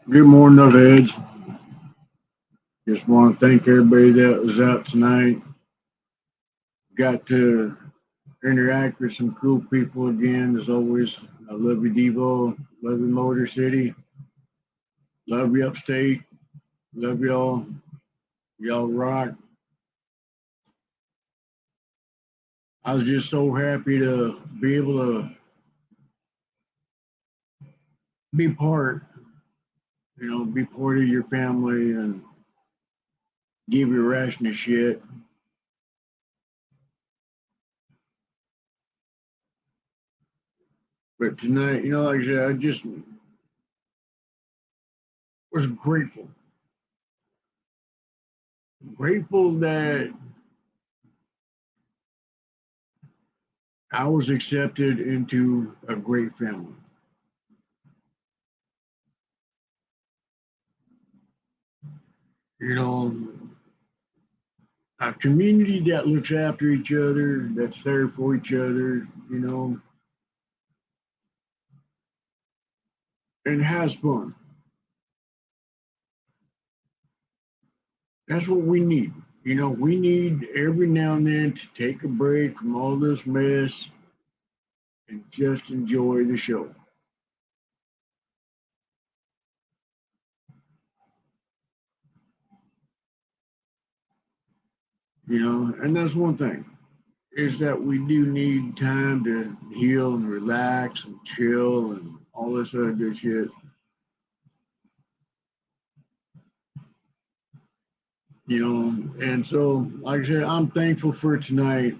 Good morning, Heads. Just want to thank everybody that was out tonight. Got to interact with some cool people again, as always. I love you, Devo. Love you, Motor City. Love you, Upstate. Love y'all. Y'all rock. I was just so happy to be able to be part, be part of your family and give you a ration of shit. But tonight, like I said, I just was grateful. Grateful that I was accepted into a great family. You know, a community that looks after each other, that's there for each other, and has fun. That's what we need. We need every now and then to take a break from all this mess and just enjoy the show. And that's one thing is that we do need time to heal and relax and chill and all this other good shit. And so, like I said, I'm thankful for tonight.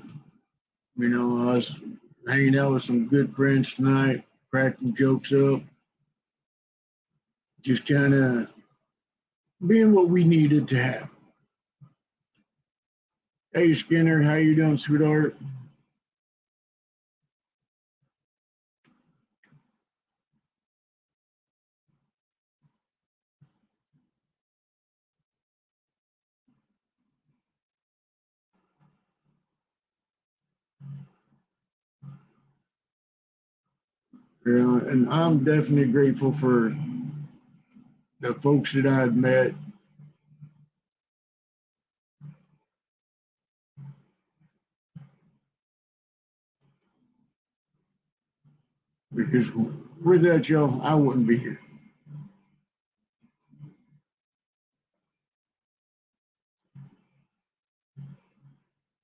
Us hanging out with some good friends tonight, cracking jokes up, just kind of being what we needed to have. Hey, Skinner, how you doing, sweetheart? And I'm definitely grateful for the folks that I've met because without y'all, I wouldn't be here.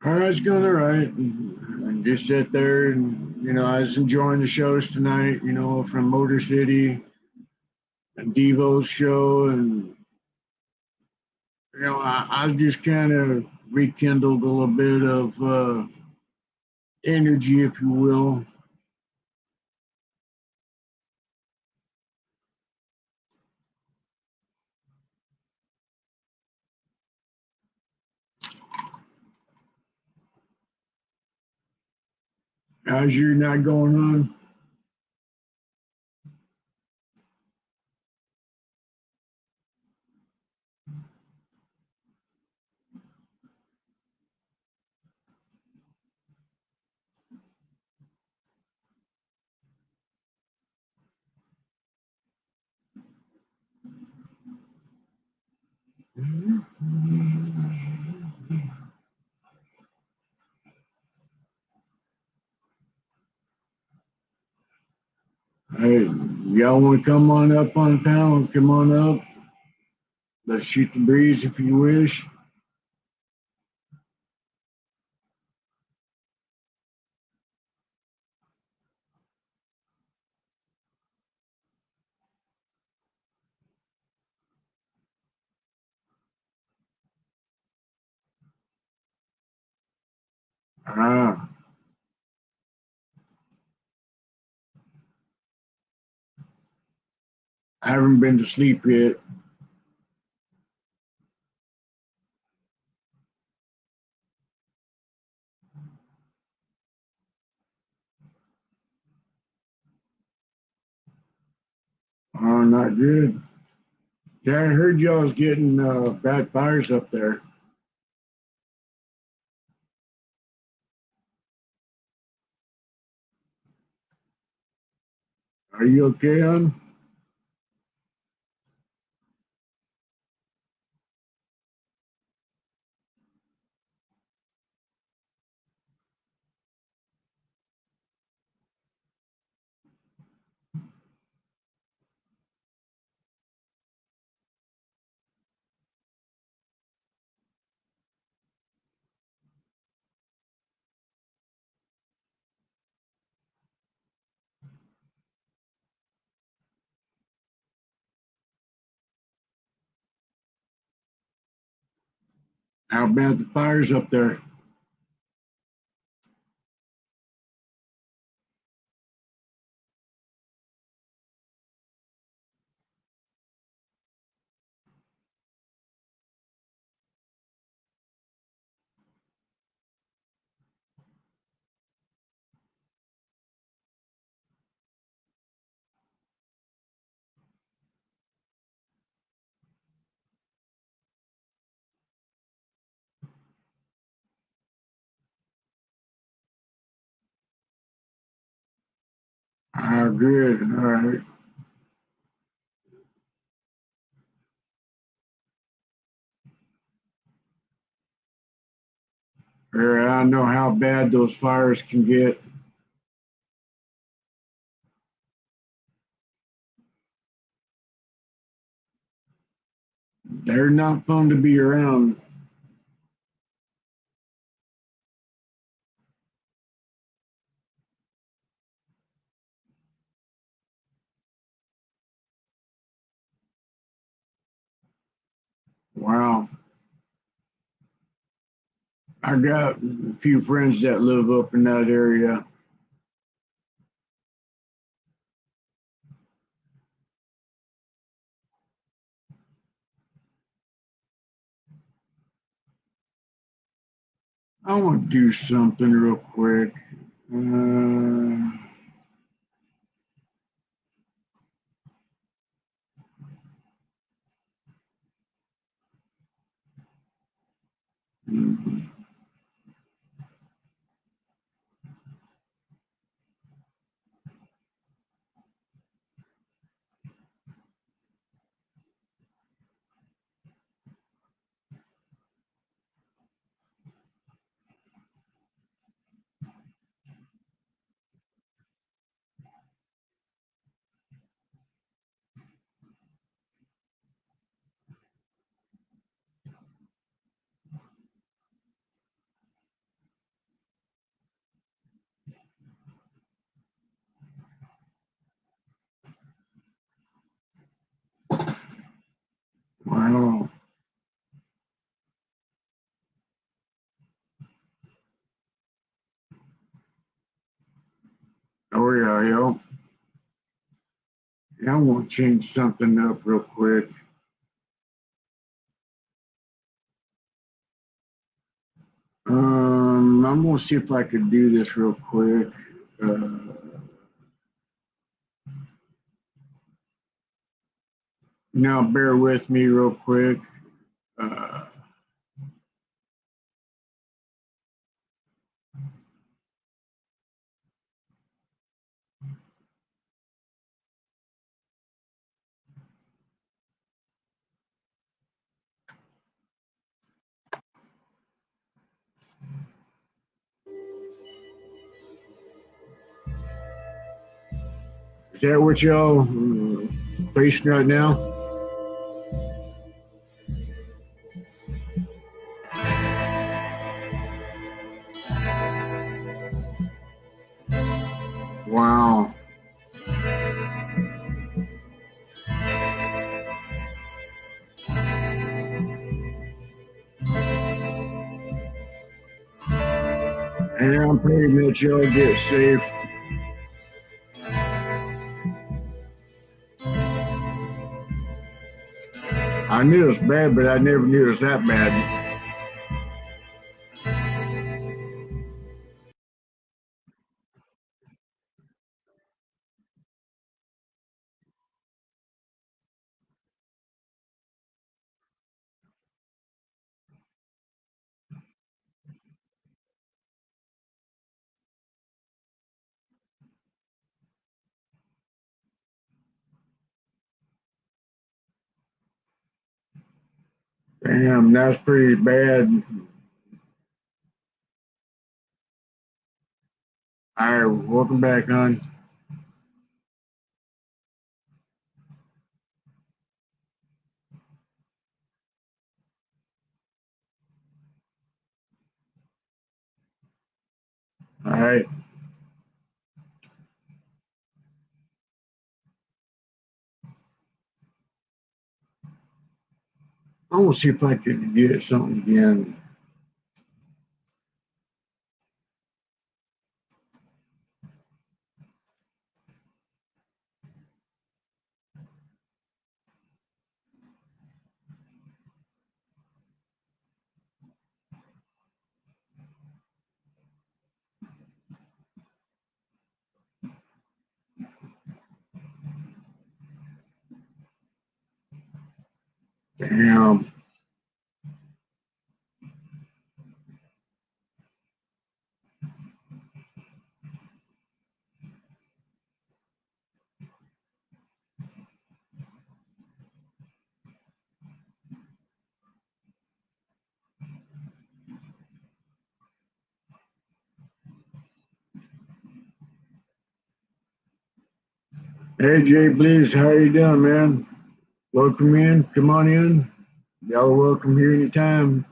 All right, it's going all right. And just sit there and, I was enjoying the shows tonight, from Motor City and Devo's show. And, I just kind of rekindled a little bit of energy, if you will. How's your not going on? Hey, y'all want to come on up on the panel? Come on up. Let's shoot the breeze if you wish. Ah, I haven't been to sleep yet. Oh, not good. Yeah, I heard y'all was getting bad fires up there. Are you okay, hon? How bad the fires up there? Good. All right. I know how bad those fires can get. They're not fun to be around. Wow. I got a few friends that live up in that area. I want to do something real quick. Uh, wow. Oh yeah, yo. Yeah, I want to change something up real quick. I'm gonna see if I could do this real quick. Uh, Now, bear with me real quick. Uh, is that what y'all facing right now? Wow. And I'm praying that y'all get safe. I knew it was bad, but I never knew it was that bad. Damn, that's pretty bad. All right, welcome back, hon. All right. I'm gonna see if I can get something again. Damn. Hey, Jay Bliss, how you doing, man? Welcome in. Come on in. Y'all are welcome here anytime.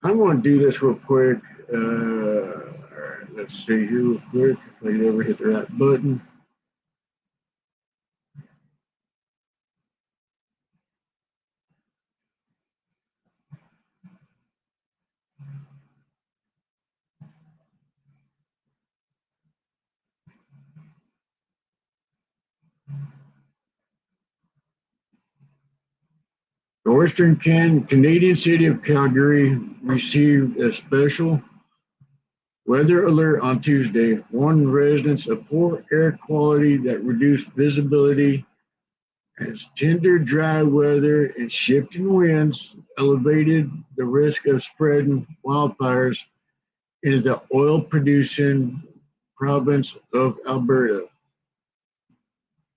I'm going to do this real quick. All right, let's see here real quick if I ever hit the right button. The Western Canadian city of Calgary received a special weather alert on Tuesday, warning residents of poor air quality that reduced visibility as tender dry weather and shifting winds elevated the risk of spreading wildfires into the oil producing province of Alberta.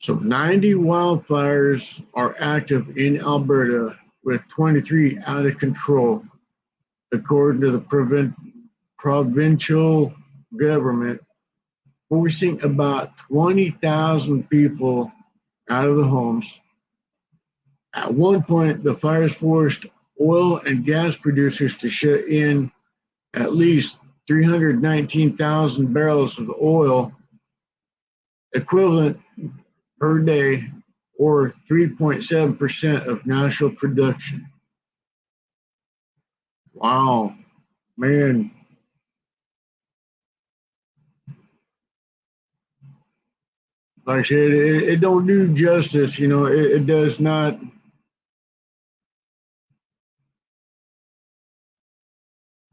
So 90 wildfires are active in Alberta, with 23 out of control, according to the provincial government, forcing about 20,000 people out of the homes. At one point, the fires forced oil and gas producers to shut in at least 319,000 barrels of oil equivalent per day, or 3.7% of national production. Wow, man. Like I said, it don't do justice. It does not.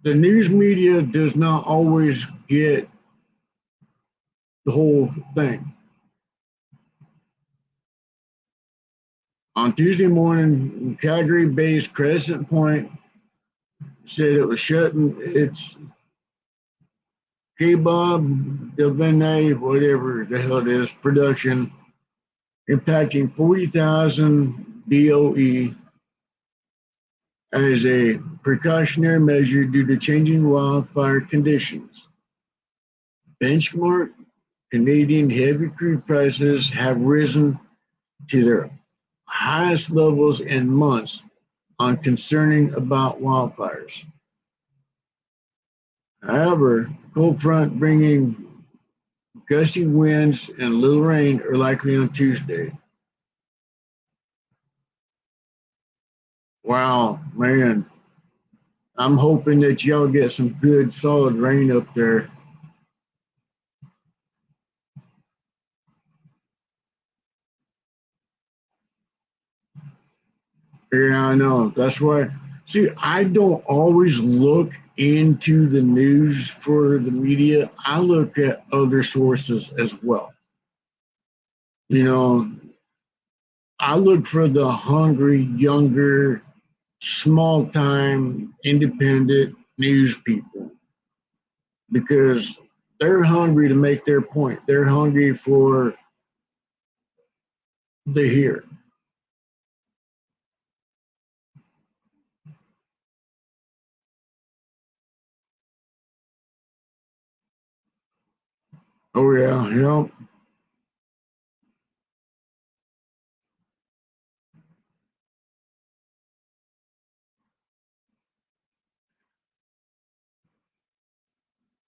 The news media does not always get the whole thing. On Tuesday morning, Calgary-based Crescent Point said it was shutting its Kebab Devaney, whatever the hell it is, production, impacting 40,000 BOE as a precautionary measure due to changing wildfire conditions. Benchmark Canadian heavy crude prices have risen to their highest levels in months on concerning about wildfires. However, cold front bringing gusty winds and little rain are likely on Tuesday. Wow, man. I'm hoping that y'all get some good solid rain up there. Yeah, I know. That's why. See, I don't always look into the news for the media. I look at other sources as well. You know, I look for the hungry, younger, small time, independent news people because they're hungry to make their point. They're hungry for the here. Oh, yeah, yeah.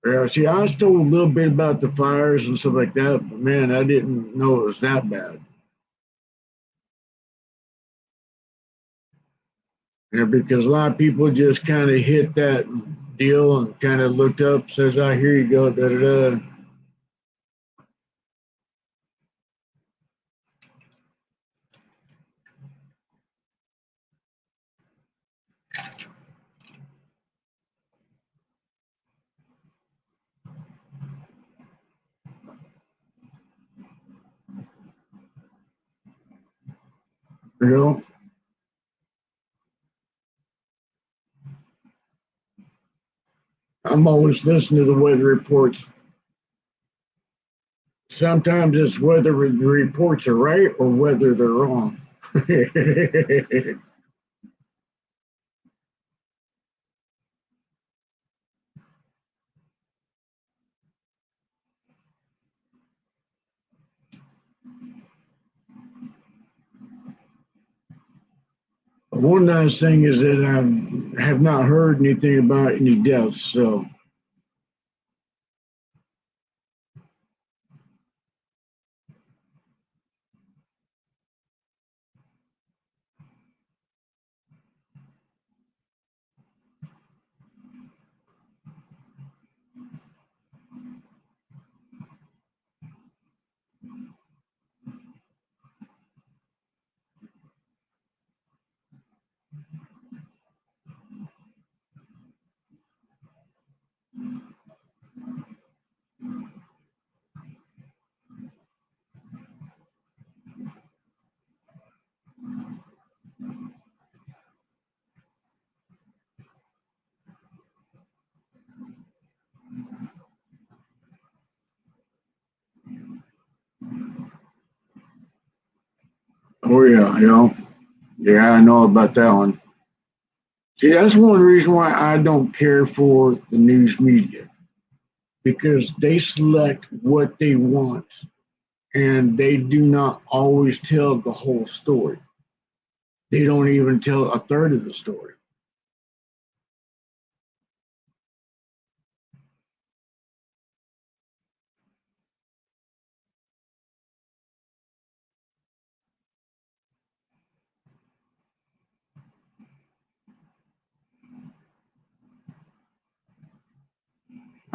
Yeah, see, I was told a little bit about the fires and stuff like that, but man, I didn't know it was that bad. Yeah, because a lot of people just kind of hit that deal and kind of looked up, says, "Oh, here you go." Da da da. know, I'm always listening to the weather reports. Sometimes it's whether the reports are right or whether they're wrong. One nice thing is that I have not heard anything about any deaths. So, oh yeah, yeah, I know about that one. See, that's one reason why I don't care for the news media because they select what they want and they do not always tell the whole story. They don't even tell a third of the story.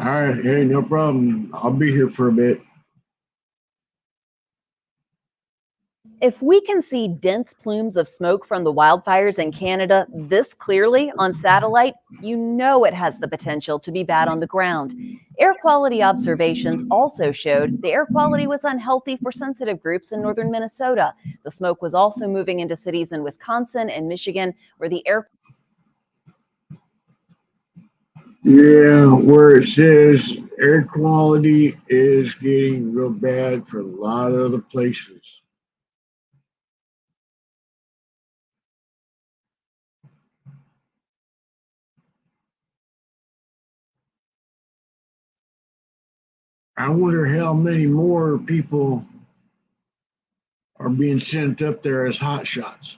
All right, hey, no problem. I'll be here for a bit. If we can see dense plumes of smoke from the wildfires in Canada this clearly on satellite, you know it has the potential to be bad on the ground. Air quality observations also showed the air quality was unhealthy for sensitive groups in northern Minnesota. The smoke was also moving into cities in Wisconsin and Michigan where the air Yeah, where it says air quality is getting real bad for a lot of the places. I wonder how many more people are being sent up there as hot shots.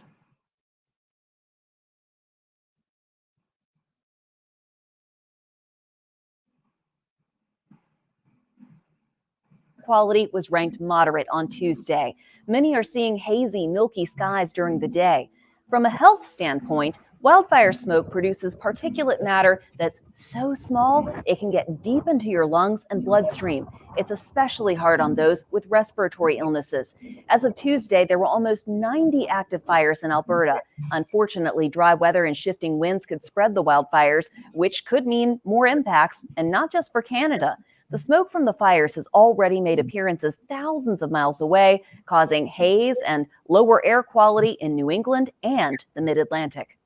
quality was ranked moderate on Tuesday. Many are seeing hazy, milky skies during the day. From a health standpoint, wildfire smoke produces particulate matter that's so small it can get deep into your lungs and bloodstream. It's especially hard on those with respiratory illnesses. As of Tuesday, there were almost 90 active fires in Alberta. Unfortunately, dry weather and shifting winds could spread the wildfires, which could mean more impacts, and not just for Canada. The smoke from the fires has already made appearances thousands of miles away, causing haze and lower air quality in New England and the Mid-Atlantic.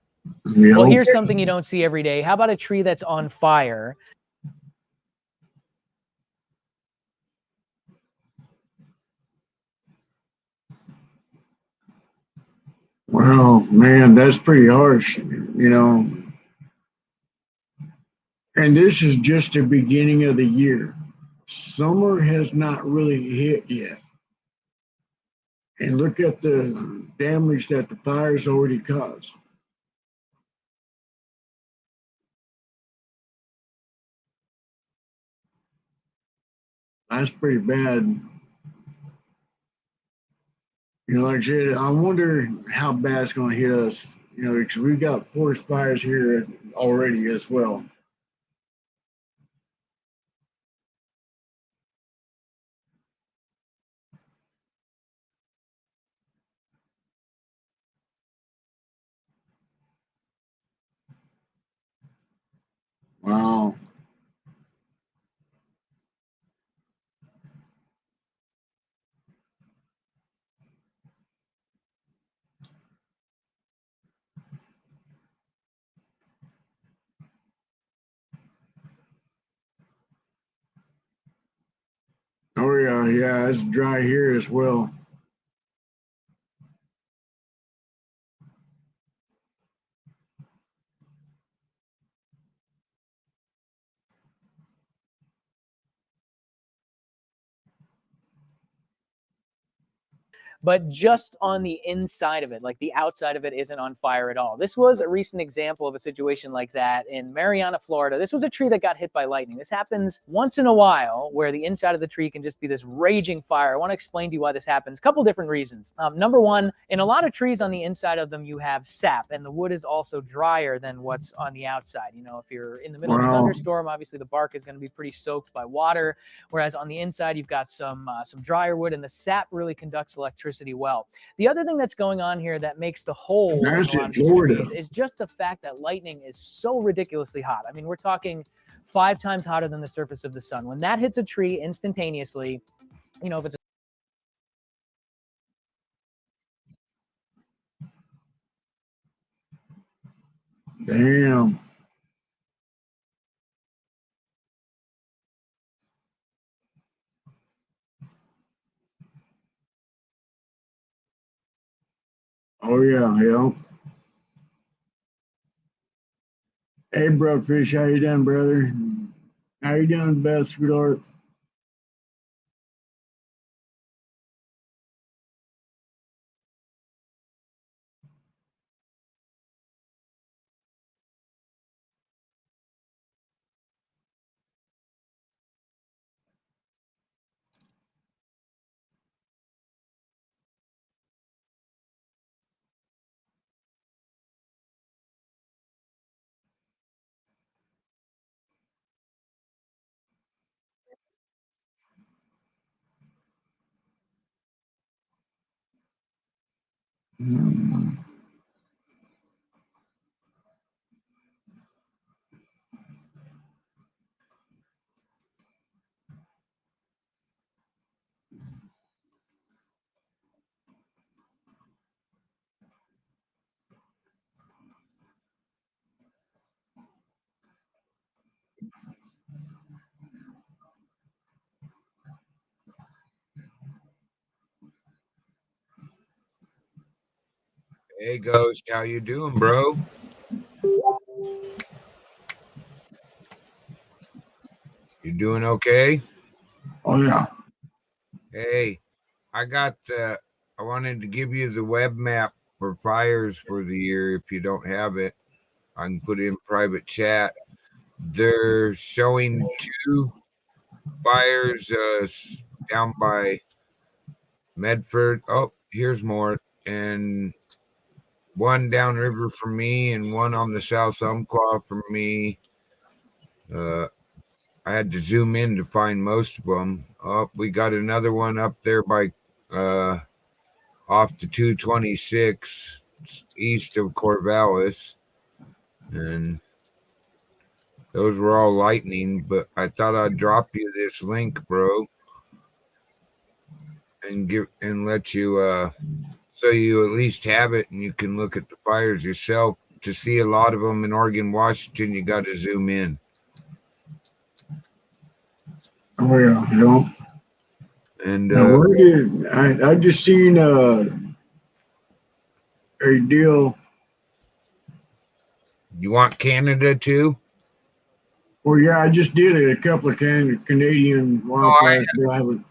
Well, here's something you don't see every day. How about a tree that's on fire? Well, man, that's pretty harsh, And this is just the beginning of the year. Summer has not really hit yet. And look at the damage that the fires already caused. That's pretty bad. Like I said, I wonder how bad it's going to hit us, because we've got forest fires here already as well. Wow. yeah, it's dry here as well. But just on the inside of it, like the outside of it isn't on fire at all. This was a recent example of a situation like that in Marianna, Florida. This was a tree that got hit by lightning. This happens once in a while where the inside of the tree can just be this raging fire. I want to explain to you why this happens. A couple different reasons. Number one, in a lot of trees on the inside of them, you have sap, and the wood is also drier than what's on the outside. You know, if you're in the middle of a thunderstorm, obviously the bark is going to be pretty soaked by water, whereas on the inside, you've got some drier wood, and the sap really conducts electricity well. The other thing that's going on here that makes the hole in a lot of these trees is just the fact that lightning is so ridiculously hot. I mean, we're talking 5 times hotter than the surface of the sun. When that hits a tree instantaneously, you know, if it's Damn. Oh yeah, yeah. Hey, Brofish, how you doing, brother? How you doing, Beth, sweetheart? Hey, Ghost, how you doing, bro? You doing okay? Oh yeah. Hey, I wanted to give you the web map for fires for the year. If you don't have it, I can put it in private chat. They're showing 2 fires down by Medford. Oh, here's more. And one downriver for me and one on the South Umpqua for me. I had to zoom in to find most of them. Oh, we got another one up there by off the 226 east of Corvallis, and those were all lightning. But I thought I'd drop you this link, bro, and let you so you at least have it and you can look at the fires yourself. To see a lot of them in Oregon, Washington, you got to zoom in. Oh yeah, yeah. And Now, where did I just seen a deal? you want Canada too? Well, yeah, I just did a couple of Canadian wildfires, but I haven't.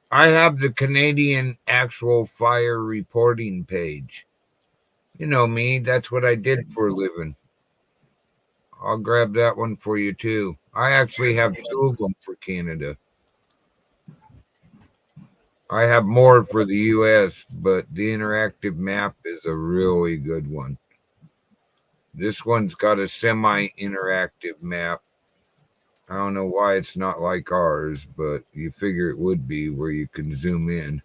I have the Canadian actual fire reporting page. You know me, that's what I did for a living. I'll grab that one for you too. I actually have 2 of them for Canada. I have more for the US, but the interactive map is a really good one. This one's got a semi-interactive map. I don't know why it's not like ours, but you figure it would be, where you can zoom in.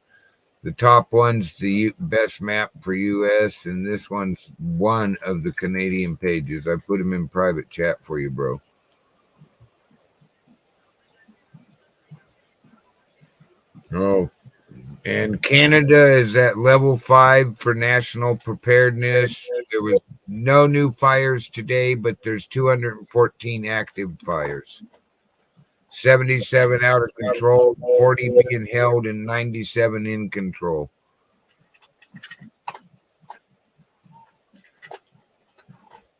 The top one's the best map for US, and this one's one of the Canadian pages. I put them in private chat for you, bro. Oh, and Canada is at level 5 for national preparedness. There was no new fires today, but there's 214 active fires. 77 out of control, 40 being held, and 97 in control.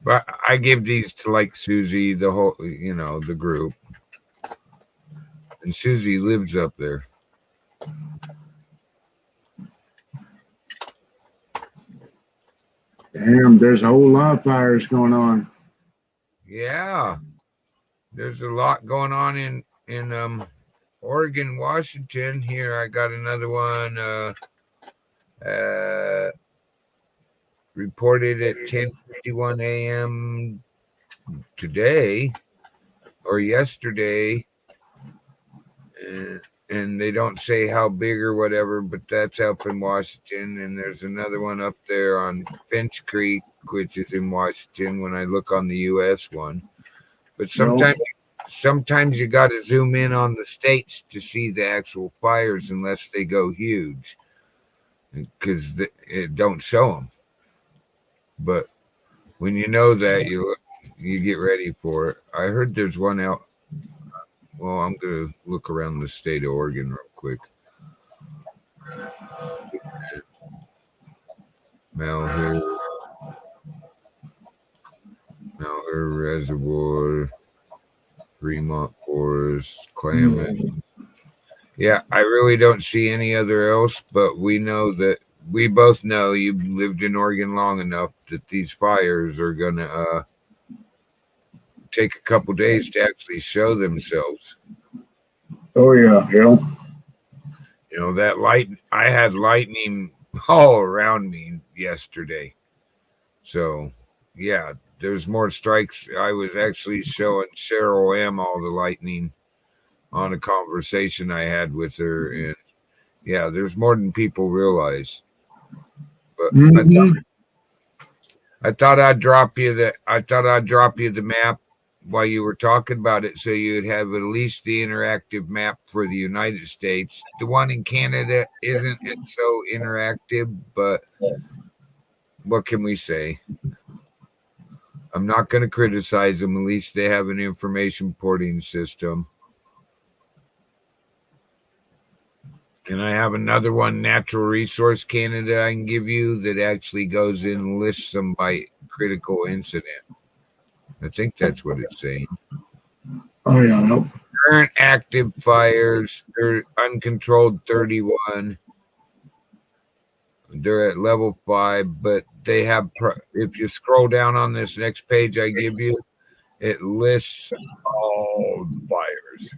But I give these to like Susie, the whole, the group. And Susie lives up there. Damn, there's a whole lot of fires going on. Yeah. There's a lot going on in Oregon, Washington. Here I got another one reported at 10:51 a.m. today or yesterday. And they don't say how big or whatever, but that's up in Washington. And there's another one up there on Finch Creek, which is in Washington when I look on the U.S. one. But sometimes you got to zoom in on the states to see the actual fires unless they go huge, because it don't show them. But when you know that, you get ready for it. I heard there's one out. Well, I'm going to look around the state of Oregon real quick. Malheur Reservoir, Fremont Forest, Klamath. Yeah, I really don't see any other else, but we both know you've lived in Oregon long enough that these fires are going to take a couple days to actually show themselves. Oh yeah. That I had lightning all around me yesterday. So yeah, there's more strikes. I was actually showing Cheryl M all the lightning on a conversation I had with her, and yeah, there's more than people realize. But I thought I'd drop you the map while you were talking about it, so you'd have at least the interactive map for the United States. The one in Canada isn't so interactive, but what can we say? I'm not going to criticize them. At least they have an information porting system. And I have another one, Natural Resource Canada, I can give you that actually goes in and lists them by critical incident. I think that's what it's saying. Oh yeah. Nope. Current active fires, they're uncontrolled 31. They're at level 5, but they have, if you scroll down on this next page I give you, it lists all the fires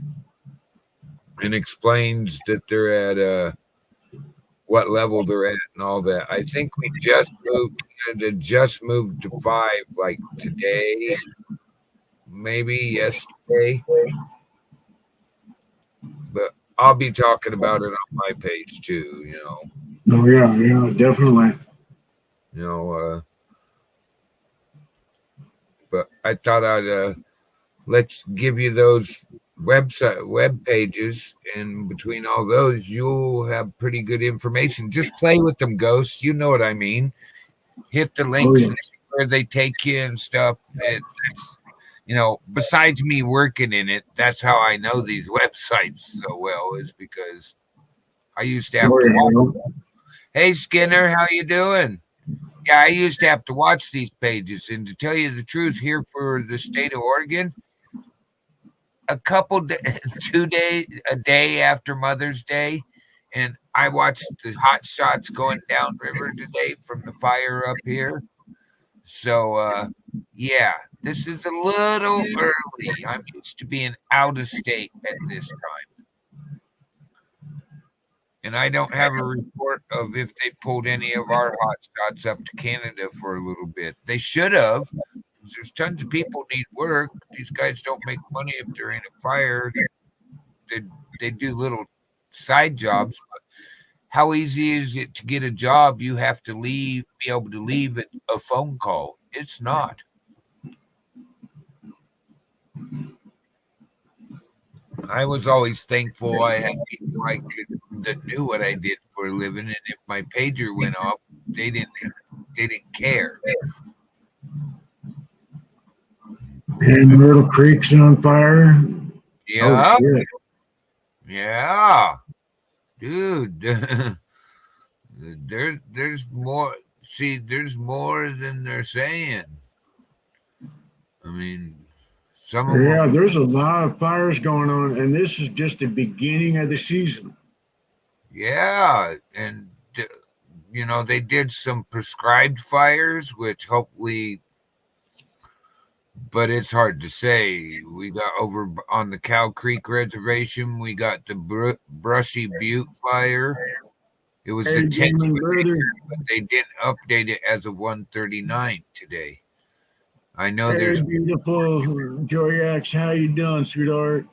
and explains that they're at what level they're at and all that. I think Canada just moved to 5 like today, maybe yesterday. But I'll be talking about it on my page too, Oh yeah, definitely. But I thought I'd let's give you those web pages, and between all those you'll have pretty good information. Just play with them, Ghost. You know what I mean. Hit the links where they take you and stuff. It's besides me working in it, that's how I know these websites so well, is because I used to have to watch. Hey Skinner, how you doing? Yeah, I used to have to watch these pages, and to tell you the truth, here for the state of Oregon, a day after Mother's Day, and I watched the hot shots going down river today from the fire up here. So yeah, this is a little early. I'm used to being out of state at this time, and I don't have a report of if they pulled any of our hot shots up to Canada for a little bit. They should have. There's tons of people need work. These guys don't make money if they're in a fire. They do little side jobs. But how easy is it to get a job? You have to be able to leave at a phone call. It's not. I was always thankful I had people that knew what I did for a living, and if my pager went off, they didn't care. And Myrtle Creek's on fire. Yeah, shit. yeah, dude. There's more. See, there's more than they're saying. I mean, some of Yeah, them. there's a lot of fires going on, and this is just the beginning of the season. Yeah, and they did some prescribed fires, which hopefully, but it's hard to say. We got over on the Cow Creek Reservation, we got the Brushy Butte fire. It was the Hey, 10th, Demon brother. but they didn't update it as of 139 today. I know Hey, there's, beautiful Joyax. How you doing, sweetheart?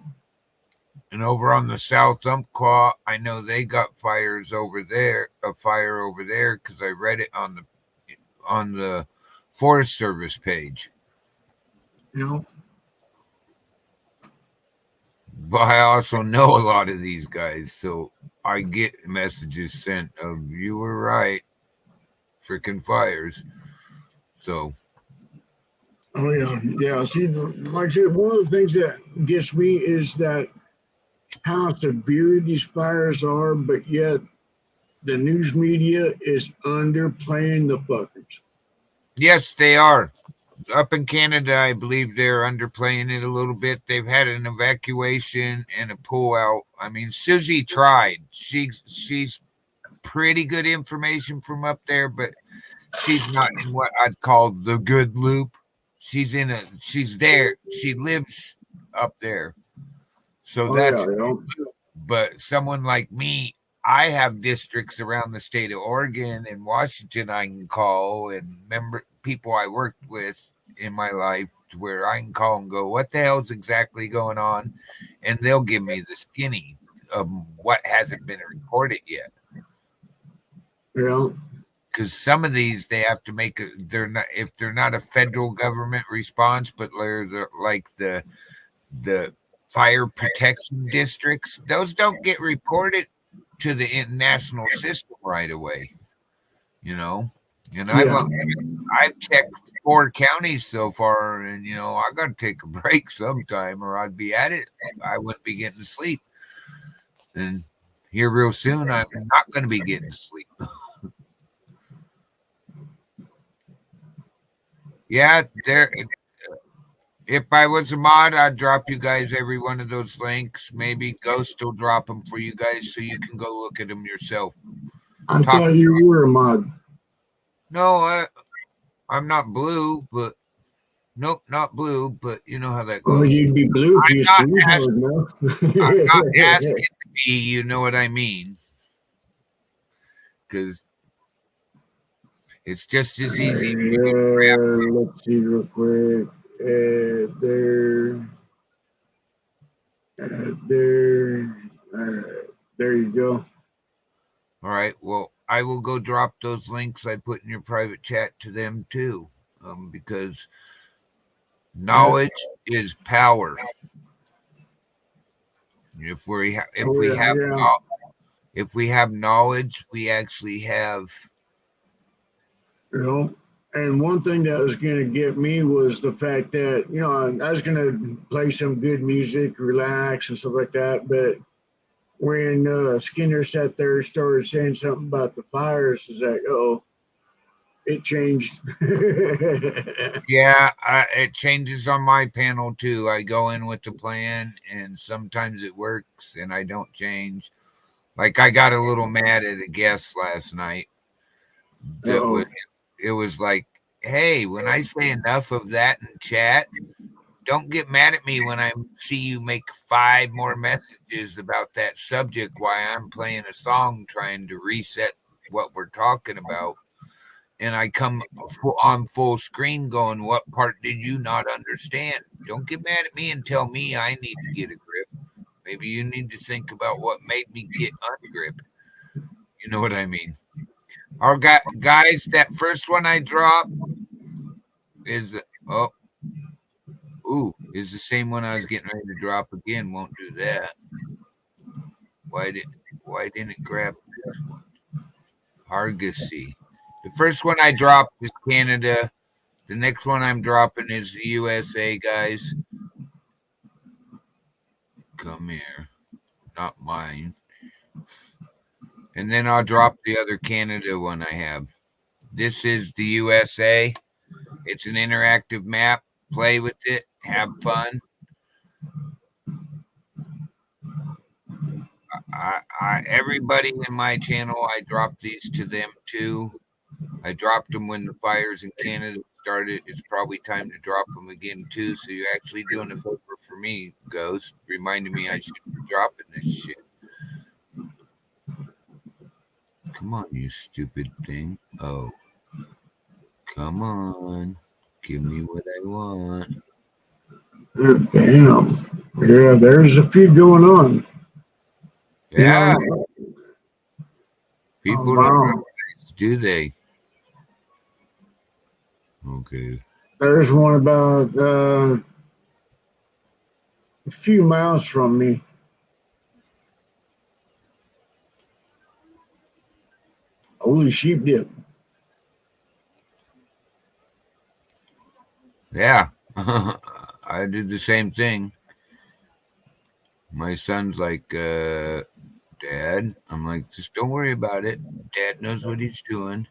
and over on the South Umpqua, I know they got fires over there, a fire over there, because I read it on the Forest Service page. You know, But I also know a lot of these guys, so I get messages sent of "you were right, freaking fires." So oh yeah, yeah. See, like I said, one of the things that gets me is that how severe these fires are, but yet the news media is underplaying the fuckers. yes, they are. Up in Canada, I believe they're underplaying it a little bit. They've had an evacuation and a pullout. I mean, Susie tried. She's pretty good information from up there, but she's not in what I'd call the good loop. She's there. She lives up there. So Oh that's, yeah, you know? but someone like me, I have districts around the state of Oregon and Washington I can call, and member people I worked with in my life to where I can call and go, what the hell's exactly going on? And they'll give me the skinny of what hasn't been reported yet. Yeah. Because some of these they have to make if they're not a federal government response, but they're like the fire protection districts, those don't get reported to the international system right away, and Yeah. I've checked 4 counties so far, and I got to take a break sometime or I'd be at it. I wouldn't be getting to sleep, and here real soon I'm not going to be getting to sleep. Yeah, there. If I was a mod, I'd drop you guys every one of those links. Maybe Ghost will drop them for you guys so you can go look at them yourself. I thought you were a mod. No, I'm not blue, but nope, not blue. But you know how that Well, goes. you'd be blue if you squeeze hard enough. I'm not asking to be. You know what I mean? Because it's just as easy. Let's see real quick. There. There you go. All right. Well, I will go drop those links I put in your private chat to them too, because knowledge is power. If we have knowledge, we actually have. And one thing that was going to get me was the fact that I was going to play some good music, relax and stuff like that, but when Skinner sat there and started saying something about the fires, is like, it changed. Yeah, it changes on my panel too. I go in with the plan, and sometimes it works, and I don't change. Like I got a little mad at a guest last night. It was like, hey, when I say enough of that in chat, don't get mad at me when I see you make 5 more messages about that subject while I'm playing a song trying to reset what we're talking about. And I come on full screen going, what part did you not understand? Don't get mad at me and tell me I need to get a grip. Maybe you need to think about what made me get ungrip. You know what I mean? Our guys, that first one I dropped is is the same one I was getting ready to drop again. Won't do that. Why didn't it grab this one? Argosy. The first one I dropped is Canada. The next one I'm dropping is the USA, guys. come here. Not mine. And then I'll drop the other Canada one I have. This is the USA. It's an interactive map. Play with it. Have fun. Everybody in my channel, I dropped these to them too. I dropped them when the fires in Canada started. It's probably time to drop them again too. So you're actually doing a favor for me, Ghost, reminding me I should be dropping this shit. Come on, you stupid thing. Oh, come on. Give me what I want. Damn. Yeah, there's a few going on. Yeah. Yeah. People Oh, don't wow. realize, do they? Okay. There's one about a few miles from me. Holy sheep dip. Yeah. I did the same thing. My son's like, Dad. I'm like, just don't worry about it. Dad knows what he's doing.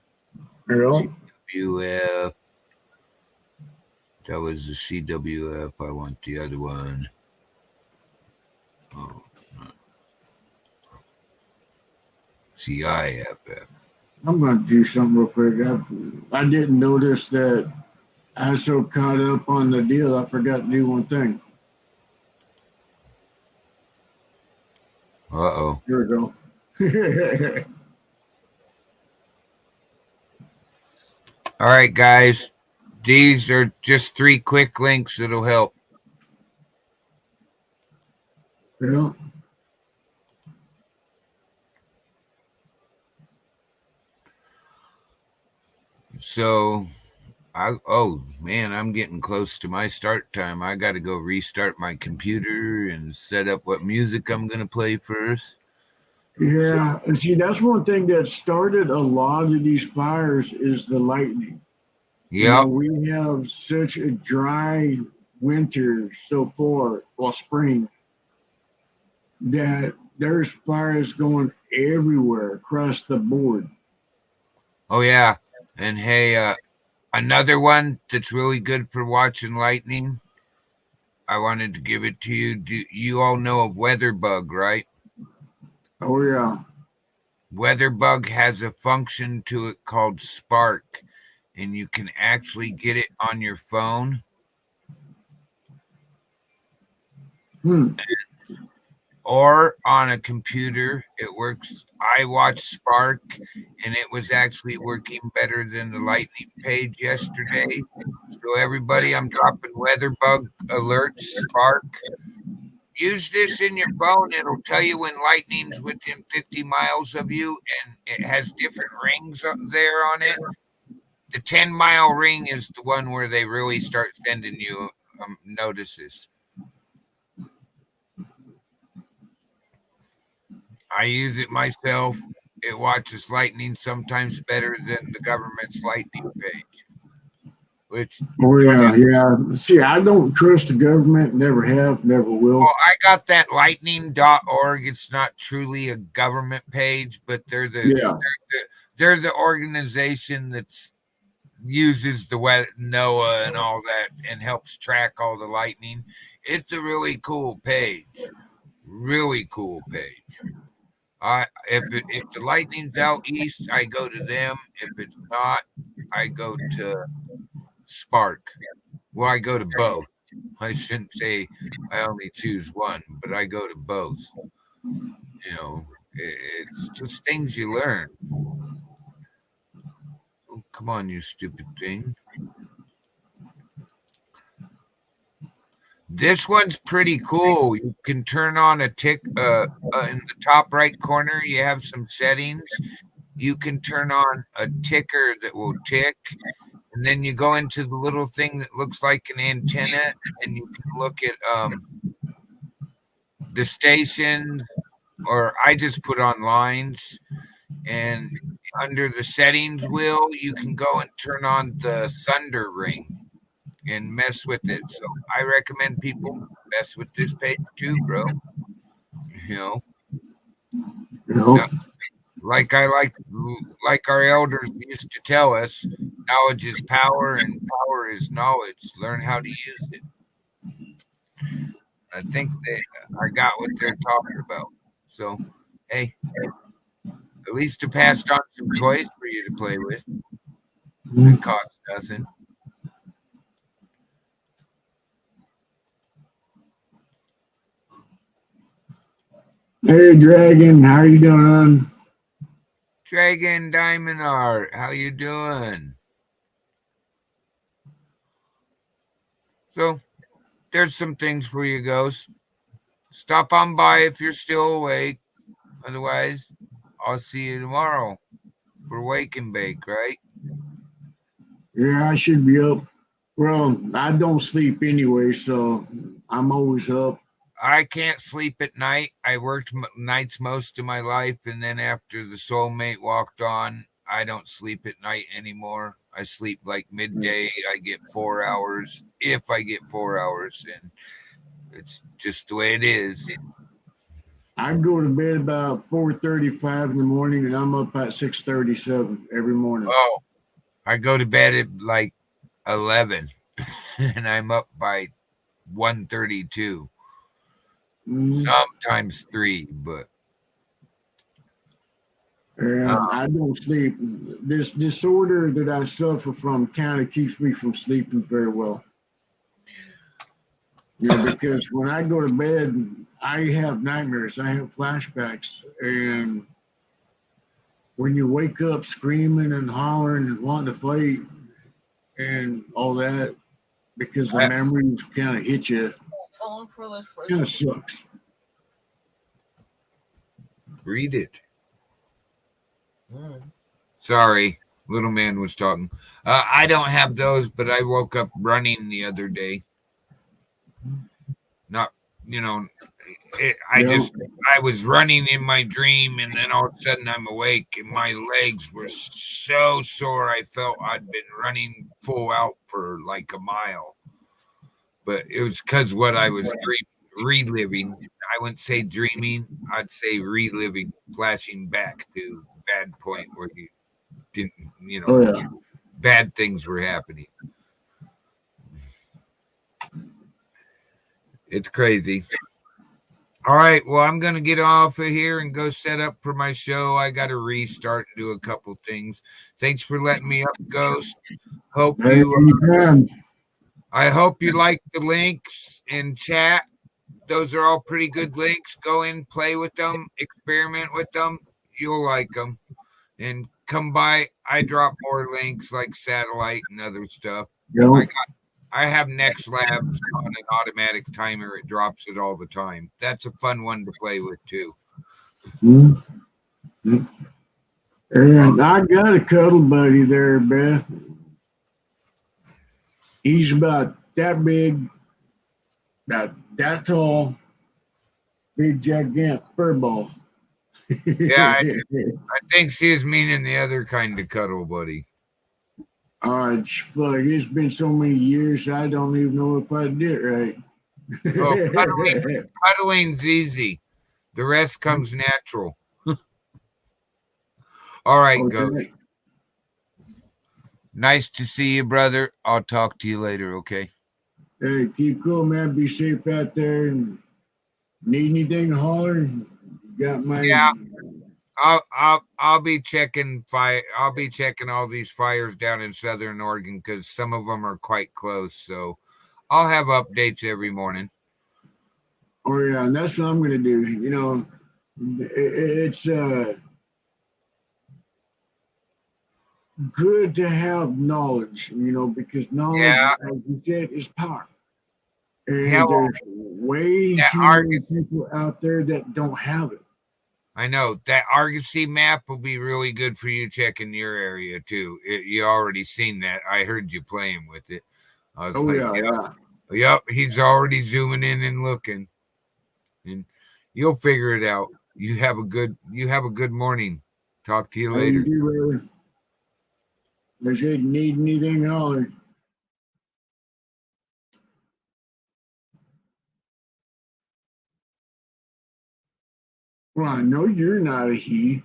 Girl. CWF. That was the CWF. I want the other one. Oh, CIFF. I'm going to do something real quick. I didn't notice that I was so caught up on the deal, I forgot to do one thing. Uh-oh. Here we go. All right, guys. These are just 3 quick links that'll help. Yeah. So, oh man, I'm getting close to my start time. I got to go restart my computer and set up what music I'm going to play first. Yeah, and see, that's one thing that started a lot of these fires is the lightning. You know, Yep. we have such a dry winter so far, well, spring, that there's fires going everywhere across the board. Oh yeah. And hey, another one that's really good for watching lightning. I wanted to give it to you. Do you all know of WeatherBug, right? Oh, yeah. WeatherBug has a function to it called Spark, and you can actually get it on your phone. Or on a computer. It works. I watched Spark, and it was actually working better than the Lightning page yesterday. So everybody, I'm dropping WeatherBug alerts, Spark. Use this in your phone. It'll tell you when lightning's within 50 miles of you, and it has different rings up there on it. The 10-mile ring is the one where they really start sending you notices. I use it myself. It watches lightning sometimes better than the government's lightning page. Which, Oh, yeah, yeah. See, I don't trust the government, never have, never will. well, I got that lightning.org. It's not truly a government page, but they're the organization that's uses the weather, NOAA and all that, and helps track all the lightning. It's a really cool page. Really cool page. If the lightning's out east, I go to them. If it's not, I go to Spark. Well, I go to both. I shouldn't say I only choose one, but I go to both. You know, it's just things you learn. Oh, come on, you stupid thing. This one's pretty cool. You can turn on a tick in the top right corner. You have some settings. You can turn on a ticker that will tick, and then you go into the little thing that looks like an antenna, and you can look at the station, or I just put on lines, and under the settings wheel, you can go and turn on the thunder ring and mess with it. So I recommend people mess with this page too, bro. You know, You know? No- like our elders used to tell us, knowledge is power and power is knowledge. Learn how to use it. I think I got what they're talking about. So, hey, at least it passed on some toys for you to play with. It costs nothing. Hey, Dragon, how you doing? Dragon Diamond Art, how you doing? So, there's some things for you, Ghost. Stop on by if you're still awake. Otherwise, I'll see you tomorrow for Wake and Bake, right? Yeah, I should be up. Well, I don't sleep anyway, so I'm always up. I can't sleep at night. I worked nights most of my life, and then after the soulmate walked on, I don't sleep at night anymore. I sleep like midday. I get 4 hours, if I get 4 hours, and it's just the way it is. I go to bed about 4:35 in the morning, and I'm up at 6:37 every morning. Oh, I go to bed at like 11, and I'm up by 1:32. Mhm. Sometimes 3, but And I don't sleep. This disorder that I suffer from kind of keeps me from sleeping very well. You know, because when I go to bed, I have nightmares. I have flashbacks, and when you wake up screaming and hollering and wanting to fight and all that, because the memories kind of hit you, kind of sucks. read it. Sorry, little man was talking. I don't have those, but I woke up running the other day. Not, you know, I was running in my dream, and then all of a sudden I'm awake, and my legs were so sore. I felt I'd been running full out for like a mile, but it was because what I was reliving. I wouldn't say dreaming. I'd say reliving, flashing back to bad point where you didn't, Oh yeah. bad things were happening. It's crazy. All right. Well, I'm going to get off of here and go set up for my show. I got to restart and do a couple things. Thanks for letting me up, Ghost. I hope you like the links in chat. Those are all pretty good links. Go in, play with them, experiment with them. You'll like them. And come by. I drop more links like satellite and other stuff. Yep. I have Next Labs on an automatic timer. It drops it all the time. That's a fun one to play with too. Mm-hmm. And I got a cuddle buddy there, Beth. He's about that big, about that tall, big gigantic fur ball. Yeah, I think she was meaning the other kind of cuddle buddy. Fuck, it's been so many years, I don't even know if I did right. Oh, cuddling's easy. The rest comes natural. All right, Okay. go. Nice to see you, brother. I'll talk to you later, okay? Hey, keep cool, man. Be safe out there. And need anything, holler. You got my. Yeah. I'll be checking I'll be checking all these fires down in Southern Oregon because some of them are quite close. So I'll have updates every morning. Oh yeah, and that's what I'm gonna do. You know, it's good to have knowledge. You know, because knowledge, as you said, is power. And there's way too many people out there that don't have it. I know that Argosy map will be really good for you checking your area too. You already seen that. I heard you playing with it. I was yep, he's already zooming in and looking, and you'll figure it out. You have a good morning. Talk to you later. If you need anything, holler. Well, I know you're not a he.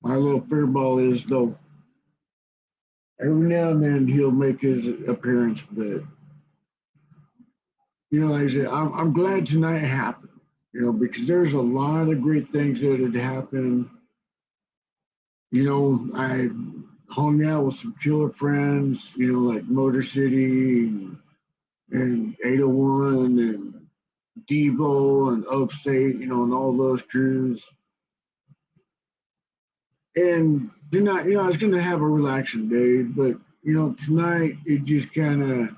My little furball is, though. Every now and then he'll make his appearance, but like I said, I'm glad tonight happened. Because there's a lot of great things that had happened. I hung out with some killer friends, like Motor City and 801 and Devo and Upstate, and all those crews. And tonight, I was going to have a relaxing day, but, tonight it just kind of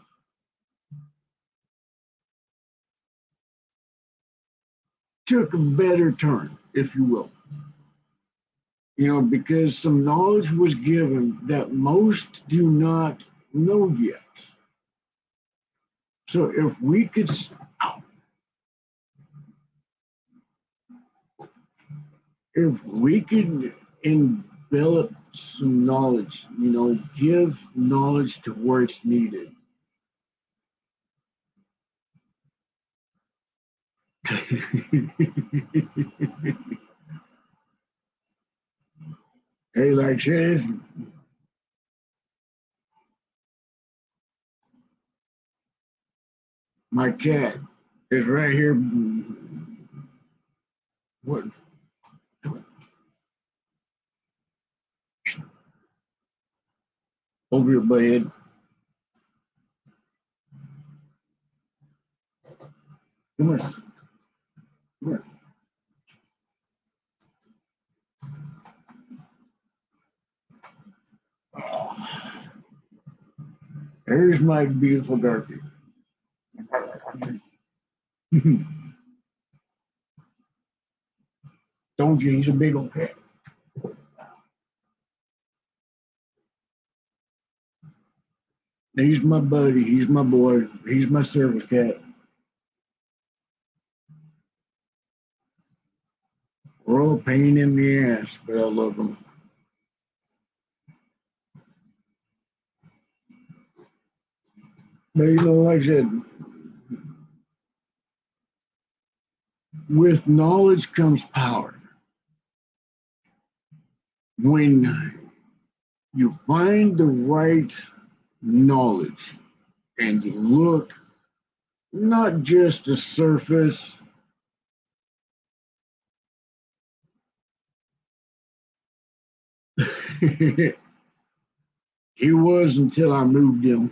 took a better turn, if you will. Because some knowledge was given that most do not know yet. So if we could envelop some knowledge, give knowledge to where it's needed. Hey, like Shannon, my cat is right here. What? Over your bed. Come on. Come on. There's my beautiful darkie. Don't you? He's a big old cat. He's my buddy. He's my boy. He's my service cat. We're all a pain in the ass, but I love them. But like I said, with knowledge comes power. When you find the right knowledge and you look not just the surface, he was until I moved him.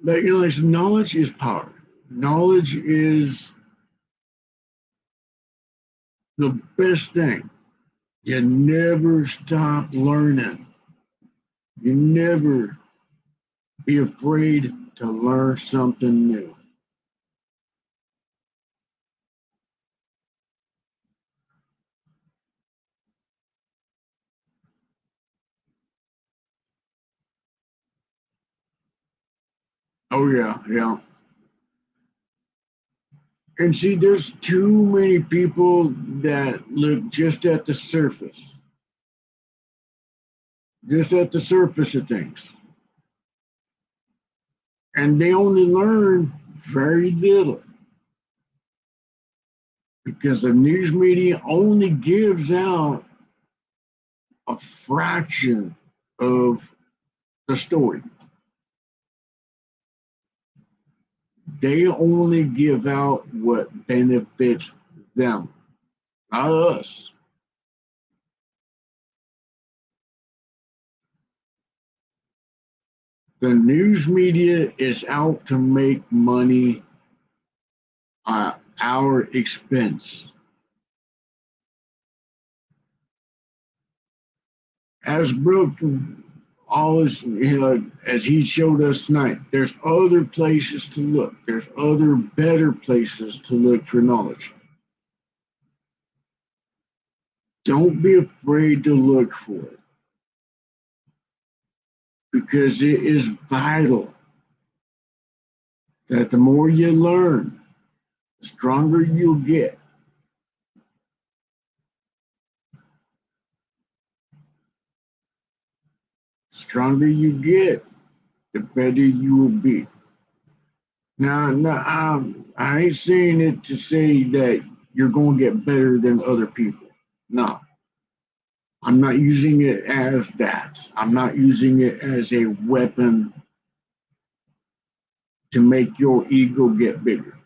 But like knowledge is power. Knowledge is the best thing. You never stop learning. You never be afraid to learn something new. Oh yeah, yeah. And see, there's too many people that look just at the surface. Just at the surface of things. And they only learn very little. Because the news media only gives out a fraction of the story. They only give out what benefits them, not us. The news media is out to make money at our expense. As Brooke always, as he showed us tonight, there's other places to look. There's other better places to look for knowledge. Don't be afraid to look for it, because it is vital that the more you learn, the stronger you'll get. The stronger you get, the better you will be. Now, I ain't saying it to say that you're going to get better than other people. No, I'm not using it as that. I'm not using it as a weapon to make your ego get bigger.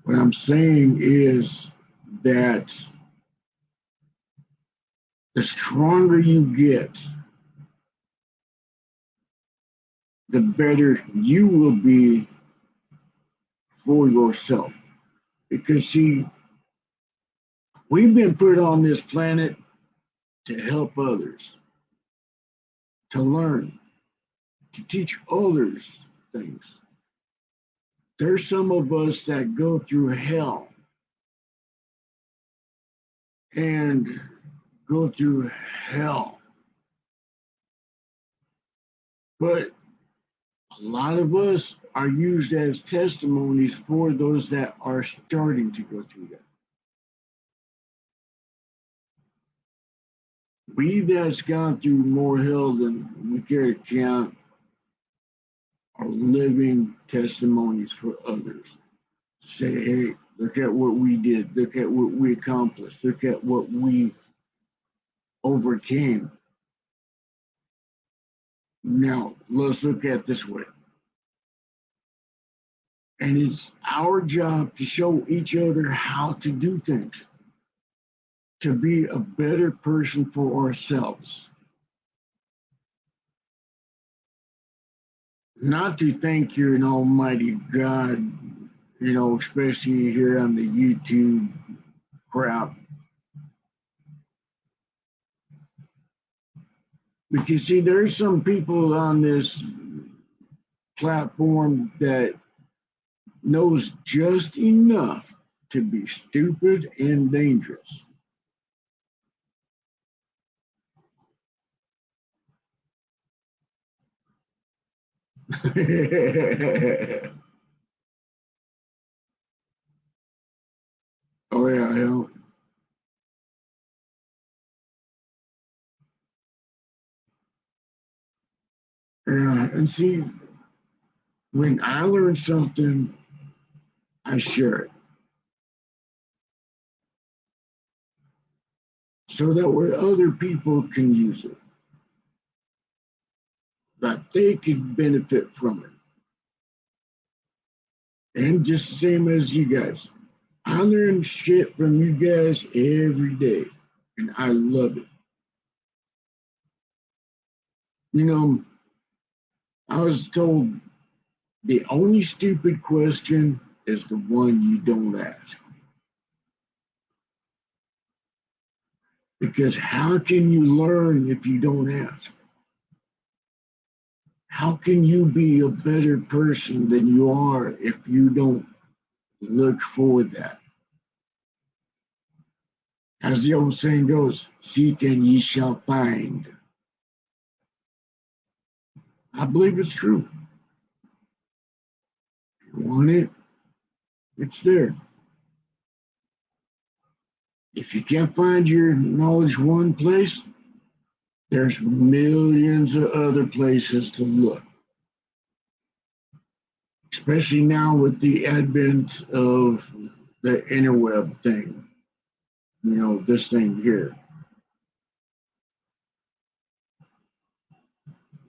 What I'm saying is that the stronger you get, the better you will be for yourself. Because, see, we've been put on this planet to help others, to learn, to teach others things. There's some of us that go through hell and go through hell. But a lot of us are used as testimonies for those that are starting to go through that. We that's gone through more hell than we care to count are living testimonies for others. Say, hey, look at what we did. Look at what we accomplished. Look at what we overcame. Now, let's look at it this way. And it's our job to show each other how to do things, to be a better person for ourselves. Not to think you're an almighty God, especially here on the YouTube crowd. Because, see, there's some people on this platform that knows just enough to be stupid and dangerous. Oh, yeah. Yeah, and see, when I learn something, I share it. So that way other people can use it. That they can benefit from it. And just the same as you guys. I learn shit from you guys every day. And I love it. I was told the only stupid question is the one you don't ask. Because how can you learn if you don't ask? How can you be a better person than you are if you don't look for that? As the old saying goes, seek and ye shall find. I believe it's true. If you want it, it's there. If you can't find your knowledge one place, there's millions of other places to look. Especially now with the advent of the interweb thing. This thing here.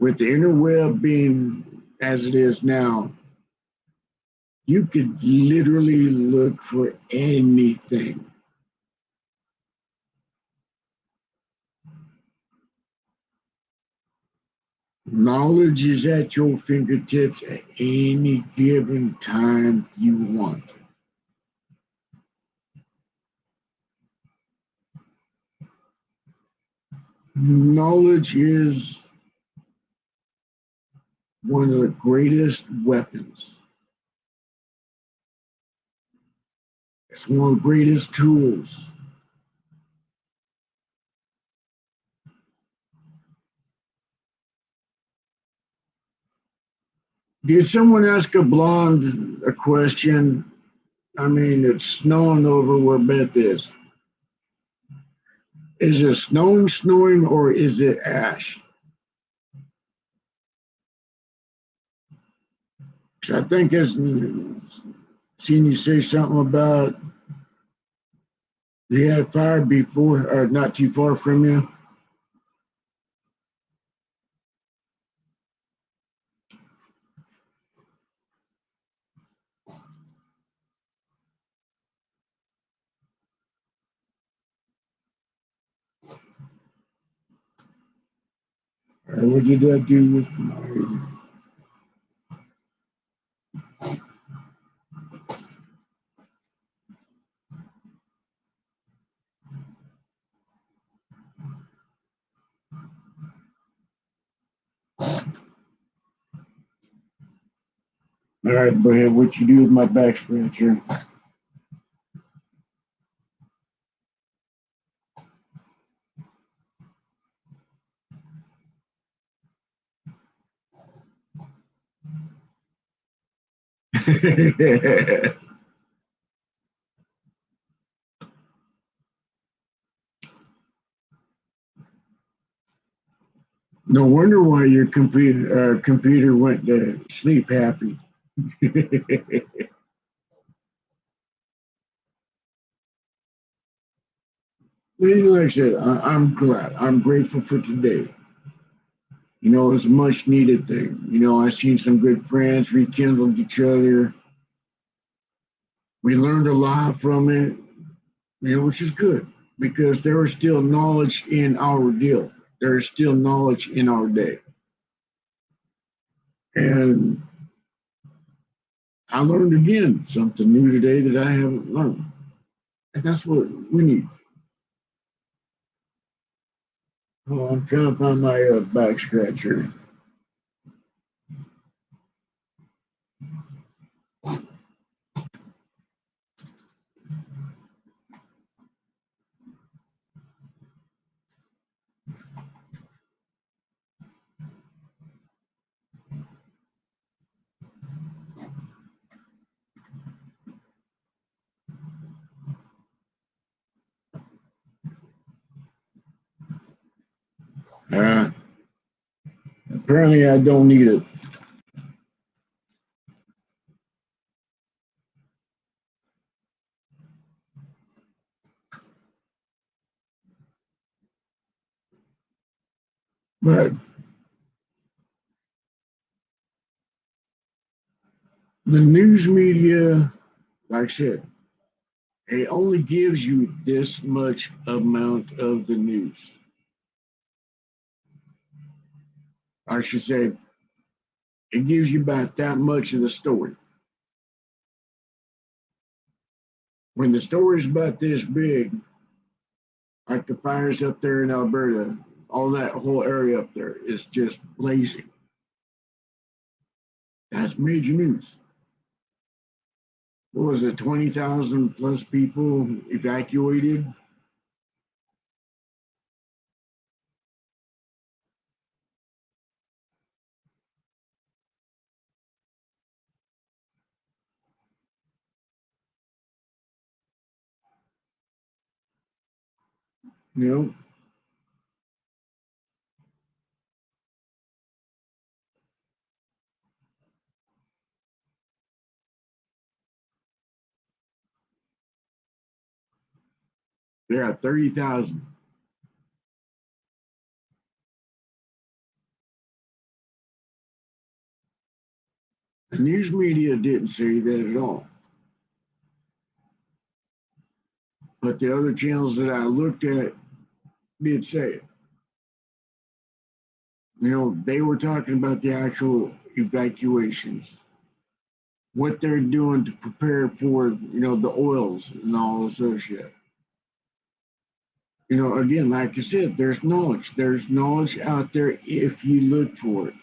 With the interweb being as it is now, you could literally look for anything. Knowledge is at your fingertips at any given time you want. Knowledge is one of the greatest weapons. It's one of the greatest tools. Did someone ask a blonde a question? I mean, it's snowing over where Beth is. Is it snowing, or is it ash? 'Cause I think it's seen you say something about you had a fire before, or not too far from you. Or what did that do with my? All right, go ahead. What you do with my back scratcher? No wonder why your computer went to sleep happy. Like I said, I'm glad. I'm grateful for today. You know, it's a much needed thing. You know, I seen some good friends rekindled each other. We learned a lot from it, you know, which is good because there is still knowledge in our deal. There is still knowledge in our day. And I learned again something new today that I haven't learned. And that's what we need. Oh, I'm trying to find my back scratcher. Uh, Apparently, I don't need it. But the news media, like I said, it only gives you this much amount of the news. I should say, it gives you about that much of the story. When the story's about this big, like the fires up there in Alberta, all that whole area up there is just blazing. That's major news. What was it, 20,000 plus people evacuated? You know, they're at 30,000. The news media didn't say that at all. But the other channels that I looked at did say it. You know, they were talking about the actual evacuations, what they're doing to prepare for, you know, the oils and all this other shit. You know, again, like I said, there's knowledge. There's knowledge out there if you look for it.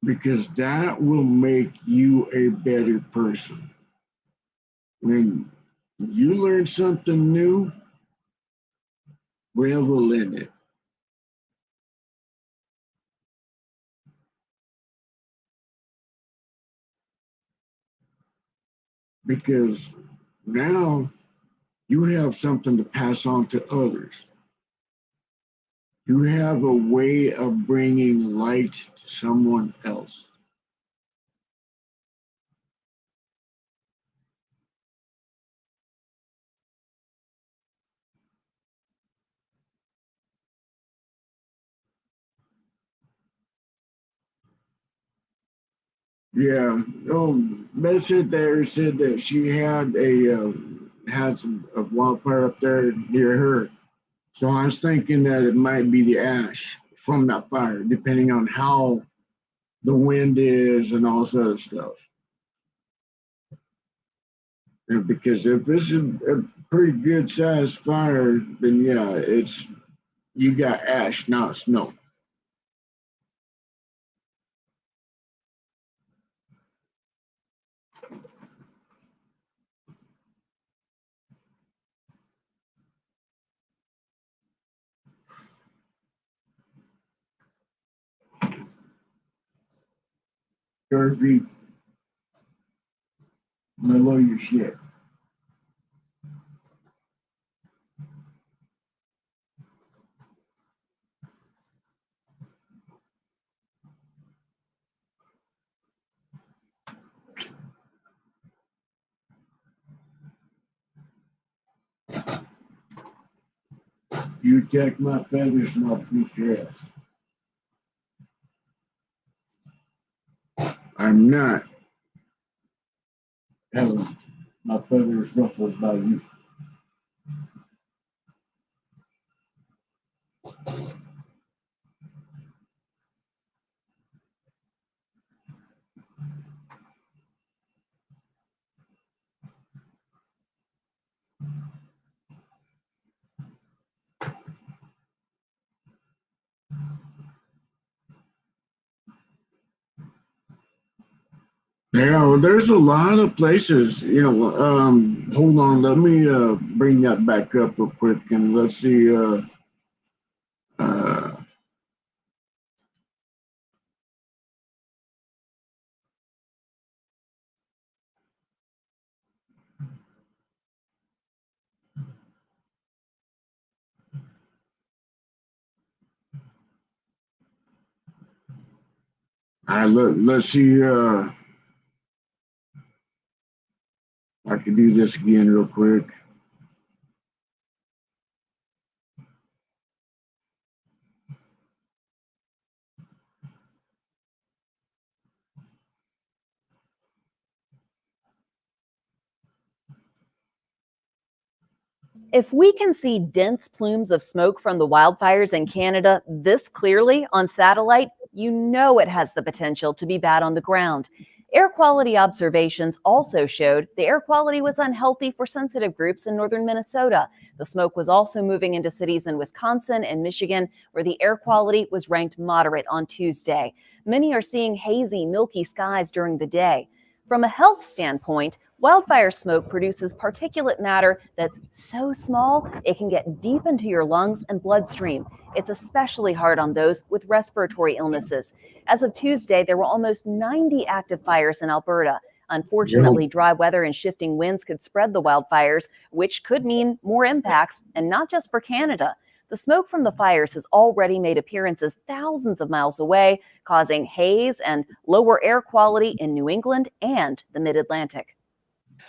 Because that will make you a better person. When you learn something new, revel in it. Because Now you have something to pass on to others. You have a way of bringing light to someone else. Yeah. Oh, Bessie there said that she had some a wildfire up there near her. So I was thinking that it might be the ash from that fire, depending on how the wind is and all this other stuff. And because if this is a pretty good sized fire, then yeah, it's you got ash, not snow. Kirby, mellow your shit. You take my feathers and I'll beat your ass. I'm not having my feathers ruffled by you. Yeah, well, there's a lot of places, hold on, let me bring that back up real quick and let's see. Uh, let's see. I can do this again real quick. If we can see dense plumes of smoke from the wildfires in Canada this clearly on satellite, you know it has the potential to be bad on the ground. Air quality observations also showed the air quality was unhealthy for sensitive groups in northern Minnesota. The smoke was also moving into cities in Wisconsin and Michigan, where the air quality was ranked moderate on Tuesday. Many are seeing hazy, milky skies during the day. From a health standpoint, wildfire smoke produces particulate matter that's so small it can get deep into your lungs and bloodstream. It's especially hard on those with respiratory illnesses. As of Tuesday, there were almost 90 active fires in Alberta. Unfortunately, dry weather and shifting winds could spread the wildfires, which could mean more impacts, and not just for Canada. The smoke from the fires has already made appearances thousands of miles away, causing haze and lower air quality in New England and the mid-Atlantic.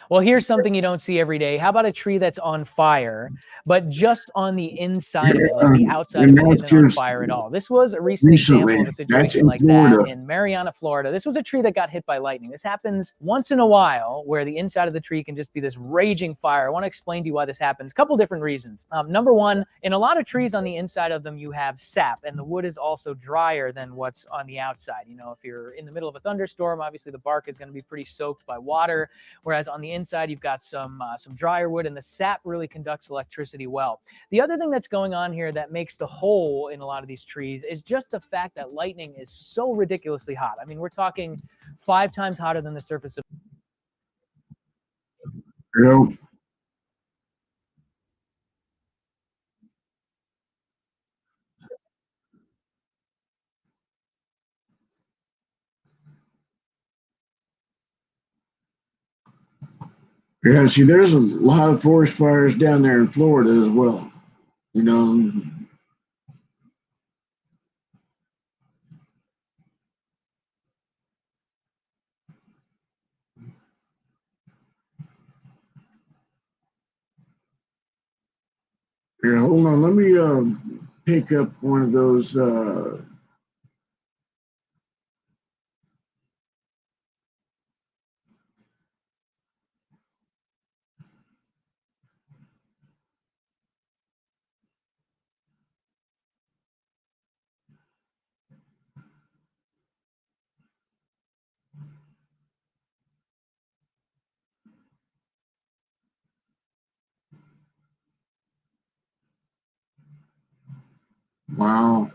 Well, here's something you don't see every day. How about a tree that's on fire, but just on the inside of it, like the outside of it isn't on fire at all? This was a recent example of a situation like that in Marianna, Florida. This was a tree that got hit by lightning. This happens once in a while where the inside of the tree can just be this raging fire. I want to explain to you why this happens. A couple different reasons. Number one, in a lot of trees on the inside of them, you have sap, and the wood is also drier than what's on the outside. You know, if you're in the middle of a thunderstorm, obviously the bark is going to be pretty soaked by water, whereas on the inside you've got some drier wood, and the sap really conducts electricity well. The other thing that's going on here that makes the hole in a lot of these trees is just the fact that lightning is so ridiculously hot. I mean, we're talking 5 times hotter than the surface of. Yep. Yeah, see, there's a lot of forest fires down there in Florida as well. You know, here, hold on. Let me pick up one of those. Wow.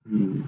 Hmm.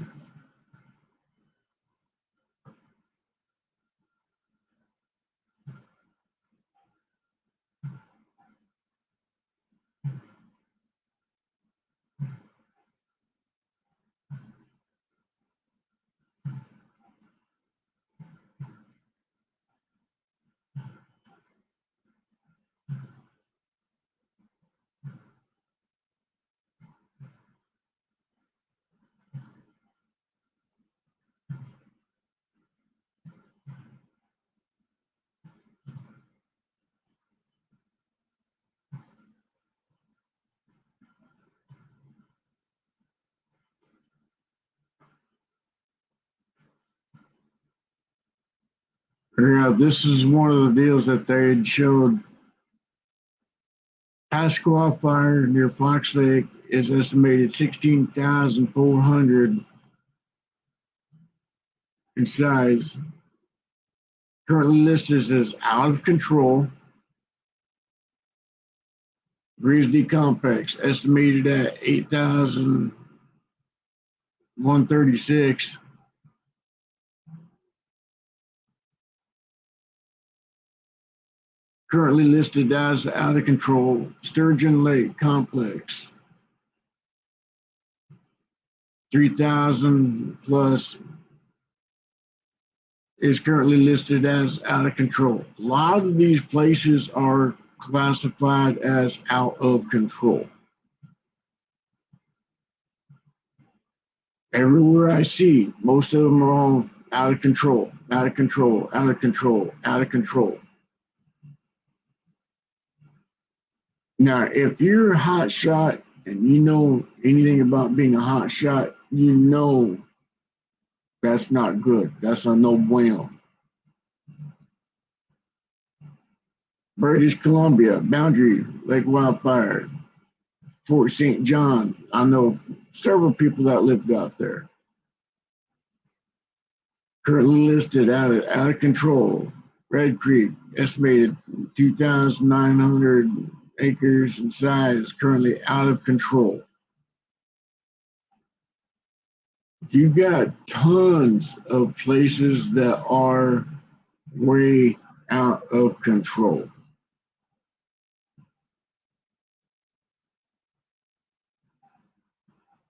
Yeah, this is one of the deals that they had showed. Pasqua Fire near Fox Lake is estimated 16,400 in size. Currently listed as out of control. Grizzly Complex estimated at 8,136. Currently listed as out of control. Sturgeon Lake Complex 3,000 plus is currently listed as out of control. A lot of these places are classified as out of control. Everywhere I see, most of them are all out of control, out of control, out of control, out of control. Now, if you're a hot shot and you know anything about being a hot shot, you know that's not good. That's a no bueno. British Columbia, Boundary Lake Wildfire, Fort St. John. I know several people that lived out there. Currently listed out of control. Red Creek, estimated 2,900 acres in size, currently out of control. You got tons of places that are way out of control.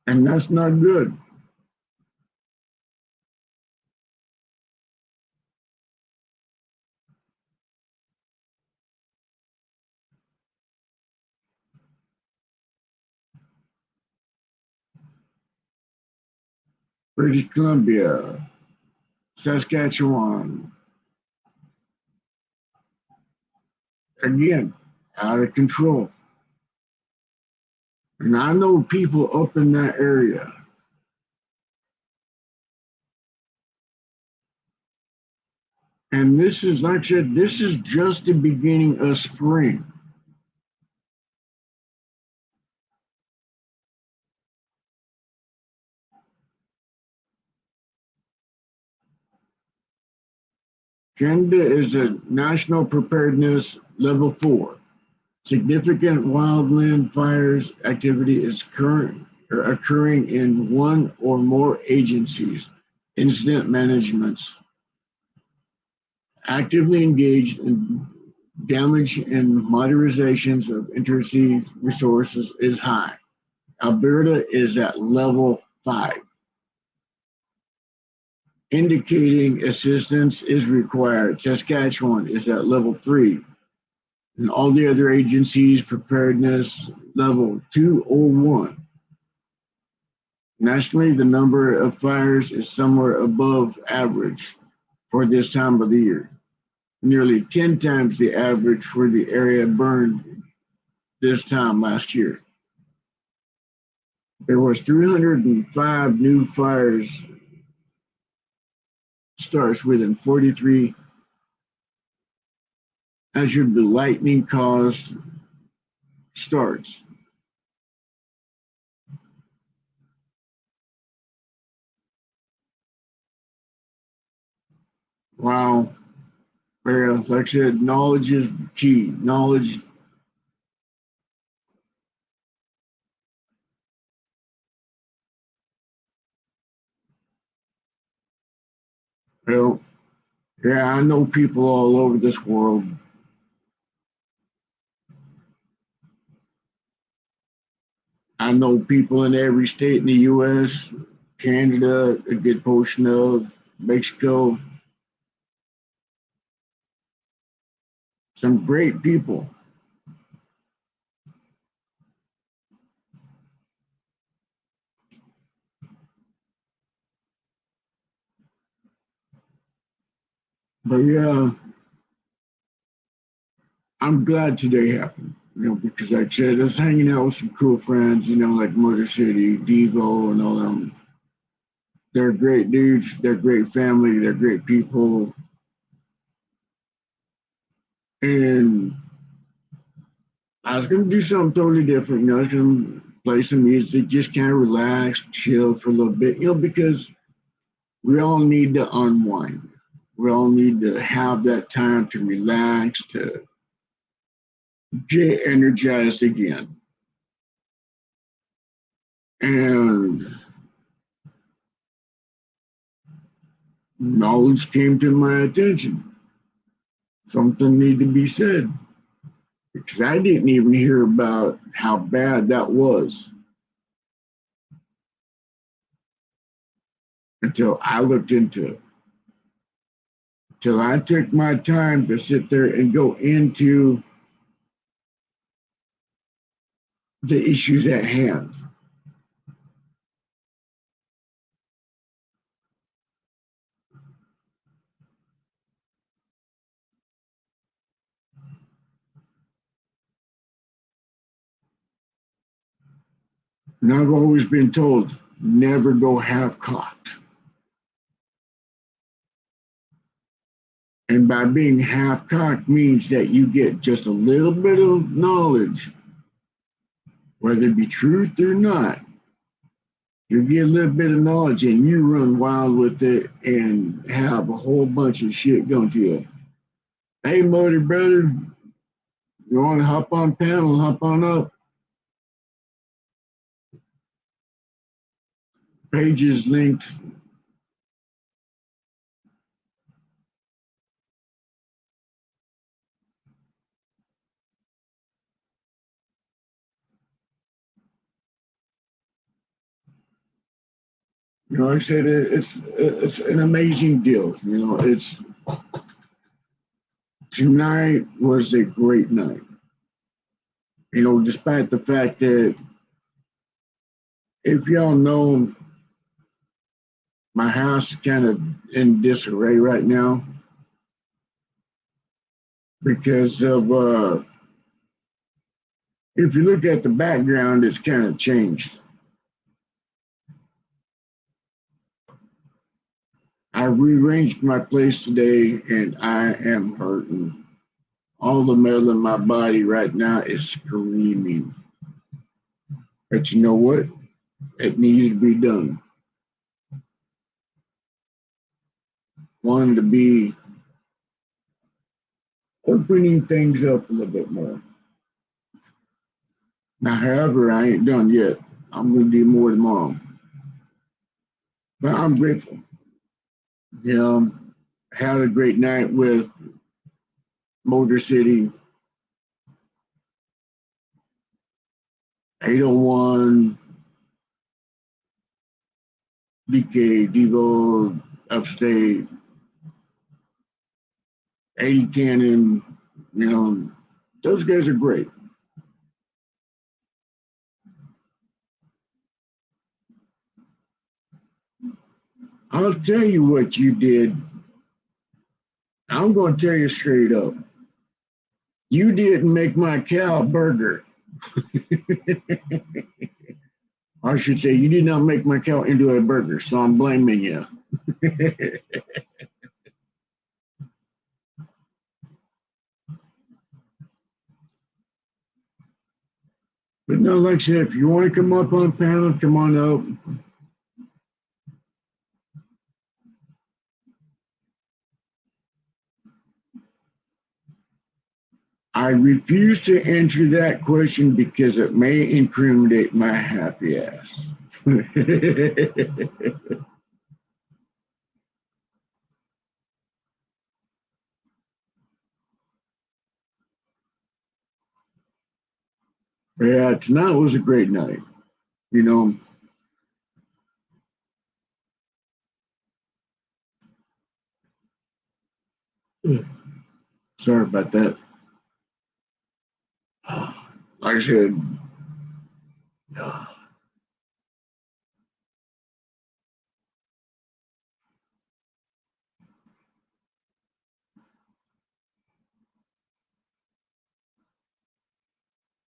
And that's not good. British Columbia, Saskatchewan, again, out of control. And I know people up in that area. And this is, like I said, this is just the beginning of spring. Canada is a national preparedness level 4. Significant wildland fires activity is occurring in one or more agencies. Incident managements actively engaged in damage and modernizations of interseas resources is high. Alberta is at level 5. indicating assistance is required. Saskatchewan is at level 3. And all the other agencies, preparedness level 2 or 1. Nationally, the number of fires is somewhere above average for this time of the year. Nearly 10 times the average for the area burned this time last year. There was 305 new fires starts within 43 measured the lightning caused starts. Wow. Like I said, knowledge is key. Knowledge. Well, yeah, I know people all over this world. I know people in every state in the U.S., Canada, a good portion of Mexico. Some great people. But yeah, I'm glad today happened, because like I said, I was hanging out with some cool friends, like Motor City, Devo, and all them. They're great dudes. They're great family. They're great people. And I was going to do something totally different. I was going to play some music, just kind of relax, chill for a little bit, because we all need to unwind. We all need to have that time to relax, to get energized again. And knowledge came to my attention. Something needed to be said. Because I didn't even hear about how bad that was until I looked into it. Until I took my time to sit there and go into the issues at hand. And I've always been told, never go half-cocked. And by being half-cocked means that you get just a little bit of knowledge, whether it be truth or not. You get a little bit of knowledge and you run wild with it and have a whole bunch of shit going to you. Hey, Motor Brother, you want to hop on panel, hop on up. Page is linked. I said it's an amazing deal. It's tonight was a great night. Despite the fact that if y'all know, my house is kind of in disarray right now because of if you look at the background, it's kind of changed. I rearranged my place today and I am hurting. All the metal in my body right now is screaming. But you know what? It needs to be done. Wanting to be opening things up a little bit more. Now, however, I ain't done yet. I'm going to do more tomorrow. But I'm grateful. Had a great night with Motor City, 801, DK, Devo, Upstate, Eddie Cannon, those guys are great. I'll tell you what you did. I'm going to tell you straight up. You didn't make my cow a burger. I should say, you did not make my cow into a burger, so I'm blaming you. But no, like I said, if you want to come up on panel, come on up. I refuse to answer that question because it may incriminate my happy ass. Yeah, tonight was a great night. Sorry about that. Like I said,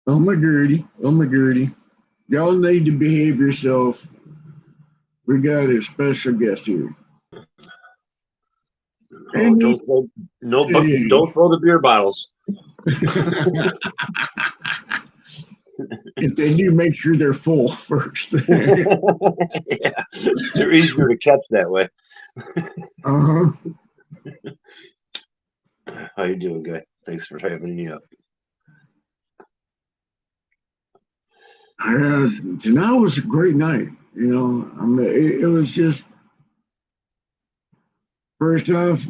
oh my goody, oh my goody. Y'all need to behave yourself. We got a special guest here. Oh, don't throw, don't throw the beer bottles. If they do, make sure they're full first. Yeah, they're easier to catch that way. Uh-huh. How you doing, guy? Thanks for having me up. Tonight was a great night. It was just, first off,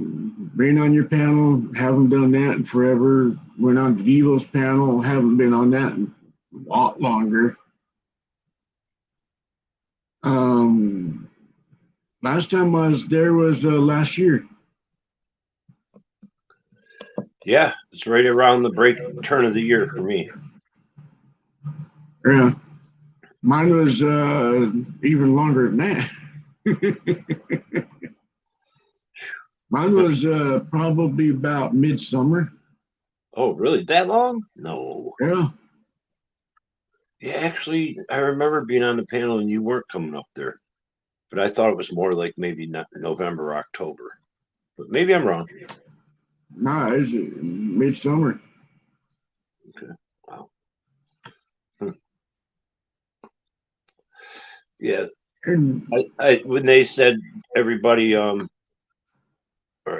being on your panel, haven't done that in forever. Went on to Devo's panel, haven't been on that in a lot longer. Last time I was there was last year. Yeah, it's right around the turn of the year for me. Yeah. Mine was even longer than that. Mine was probably about midsummer. Oh, really? That long? No. Yeah. Yeah, actually, I remember being on the panel and you weren't coming up there. But I thought it was more like maybe not November, October. But maybe I'm wrong. Nah, it's midsummer. Okay. Wow. Yeah. And When they said everybody or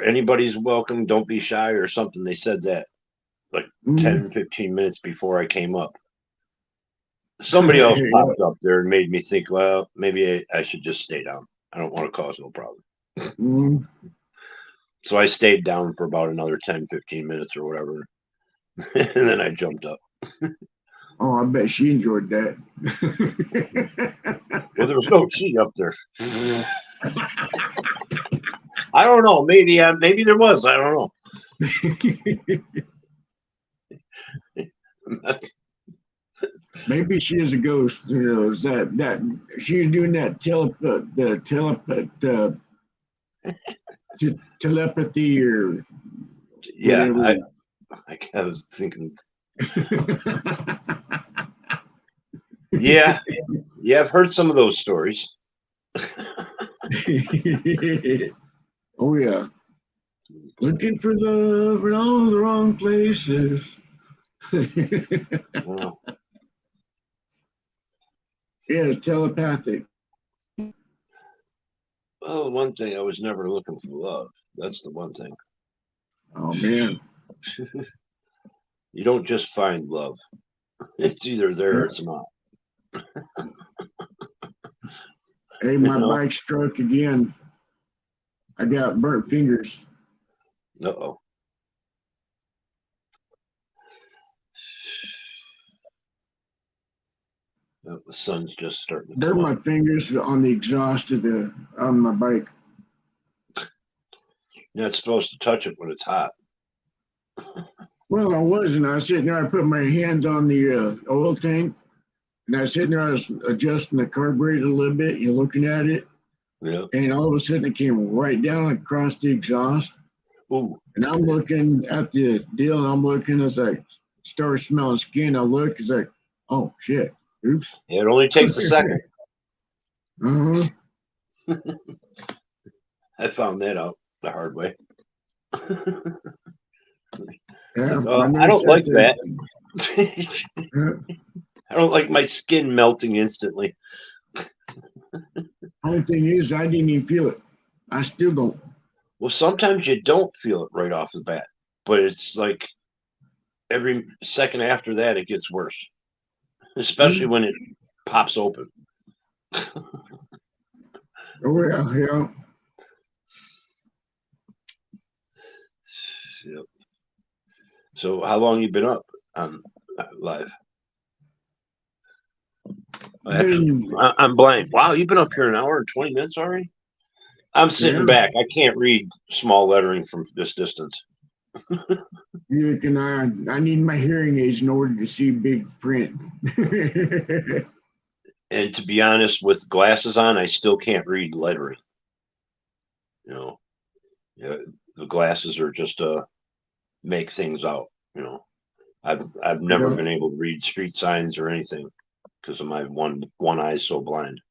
anybody's welcome, don't be shy or something, they said that like 10, 15 minutes before I came up. Somebody else popped up there and made me think, well, maybe I should just stay down. I don't want to cause no problem. So I stayed down for about another 10, 15 minutes or whatever. And then I jumped up. Oh, I bet she enjoyed that. Well, there was no she up there. I don't know. Maybe there was. I don't know. Maybe she is a ghost. Is that she's doing that telepathy or yeah. whatever. I was thinking. Yeah, I've heard some of those stories. Oh yeah, looking for love in all the wrong places. Wow. Yeah, it's telepathic. Well, one thing, I was never looking for love. That's the one thing. Oh man. You don't just find love. It's either there or it's not. Hey, my bike struck again. I got burnt fingers. Uh-oh. The sun's just starting to Burn come my up. fingers on the exhaust on my bike. You're not supposed to touch it when it's hot. Well, I wasn't. I was sitting there. I put my hands on the oil tank, and I was sitting there. I was adjusting the carburetor a little bit. You're looking at it, Yeah. and all of a sudden it came right down across the exhaust. Ooh. And I'm looking at the deal, and I'm looking as I start smelling skin. I look, it's like, oh shit, oops. It only takes a second. Uh-huh. I found that out the hard way. Yeah, I don't like that. Yeah. I don't like my skin melting instantly. Only thing is, I didn't even feel it. I still don't. Well, sometimes you don't feel it right off the bat, but it's like every second after that, it gets worse, especially when it pops open. Oh yeah, yeah. Yep. So, how long you been up on live? Actually, I'm blind. Wow, you've been up here an hour and 20 minutes already? I'm sitting Yeah. back. I can't read small lettering from this distance. You can. I need my hearing aids in order to see big print. And to be honest, with glasses on, I still can't read lettering. You know, yeah, the glasses are just to make things out. You know, I've never Yeah. been able to read street signs or anything because of my one eye is so blind.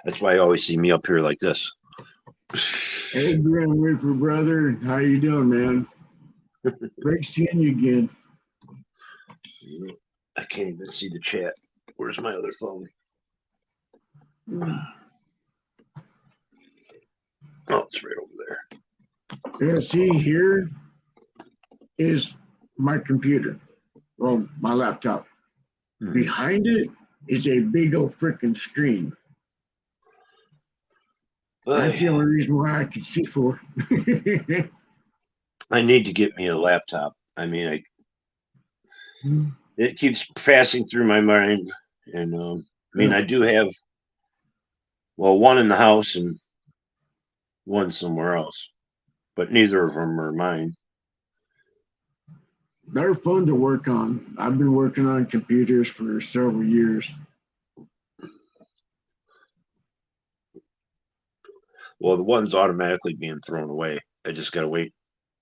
That's why you always see me up here like this. Hey, Grand Reaper brother, how you doing, man? Great seeing you again. I can't even see the chat. Where's my other phone? Oh, it's right over there. Yeah, see, here is my computer, well, my laptop. Behind it is a big old freaking screen. That's the only reason why I can see for. I need to get me a laptop. I mean, it keeps passing through my mind, and I mean, I do have, well, one in the house and one somewhere else, but neither of them are mine. They're fun to work on. I've been working on computers for several years. Well, the one's automatically being thrown away. I just got to wait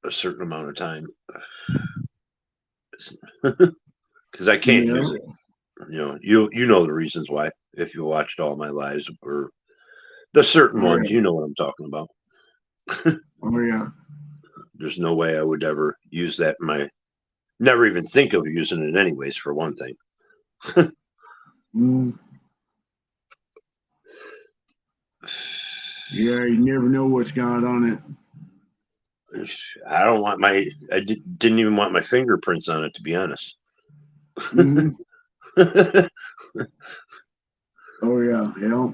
a certain amount of time because I can't use it. You know, you know the reasons why. If you watched all my lives or the certain ones, you know what I'm talking about. Oh yeah. There's no way I would ever use that in my. Never even think of using it anyways. For one thing. Yeah, you never know what's got on it. I don't want my. I didn't even want my fingerprints on it, to be honest. Oh yeah, yeah.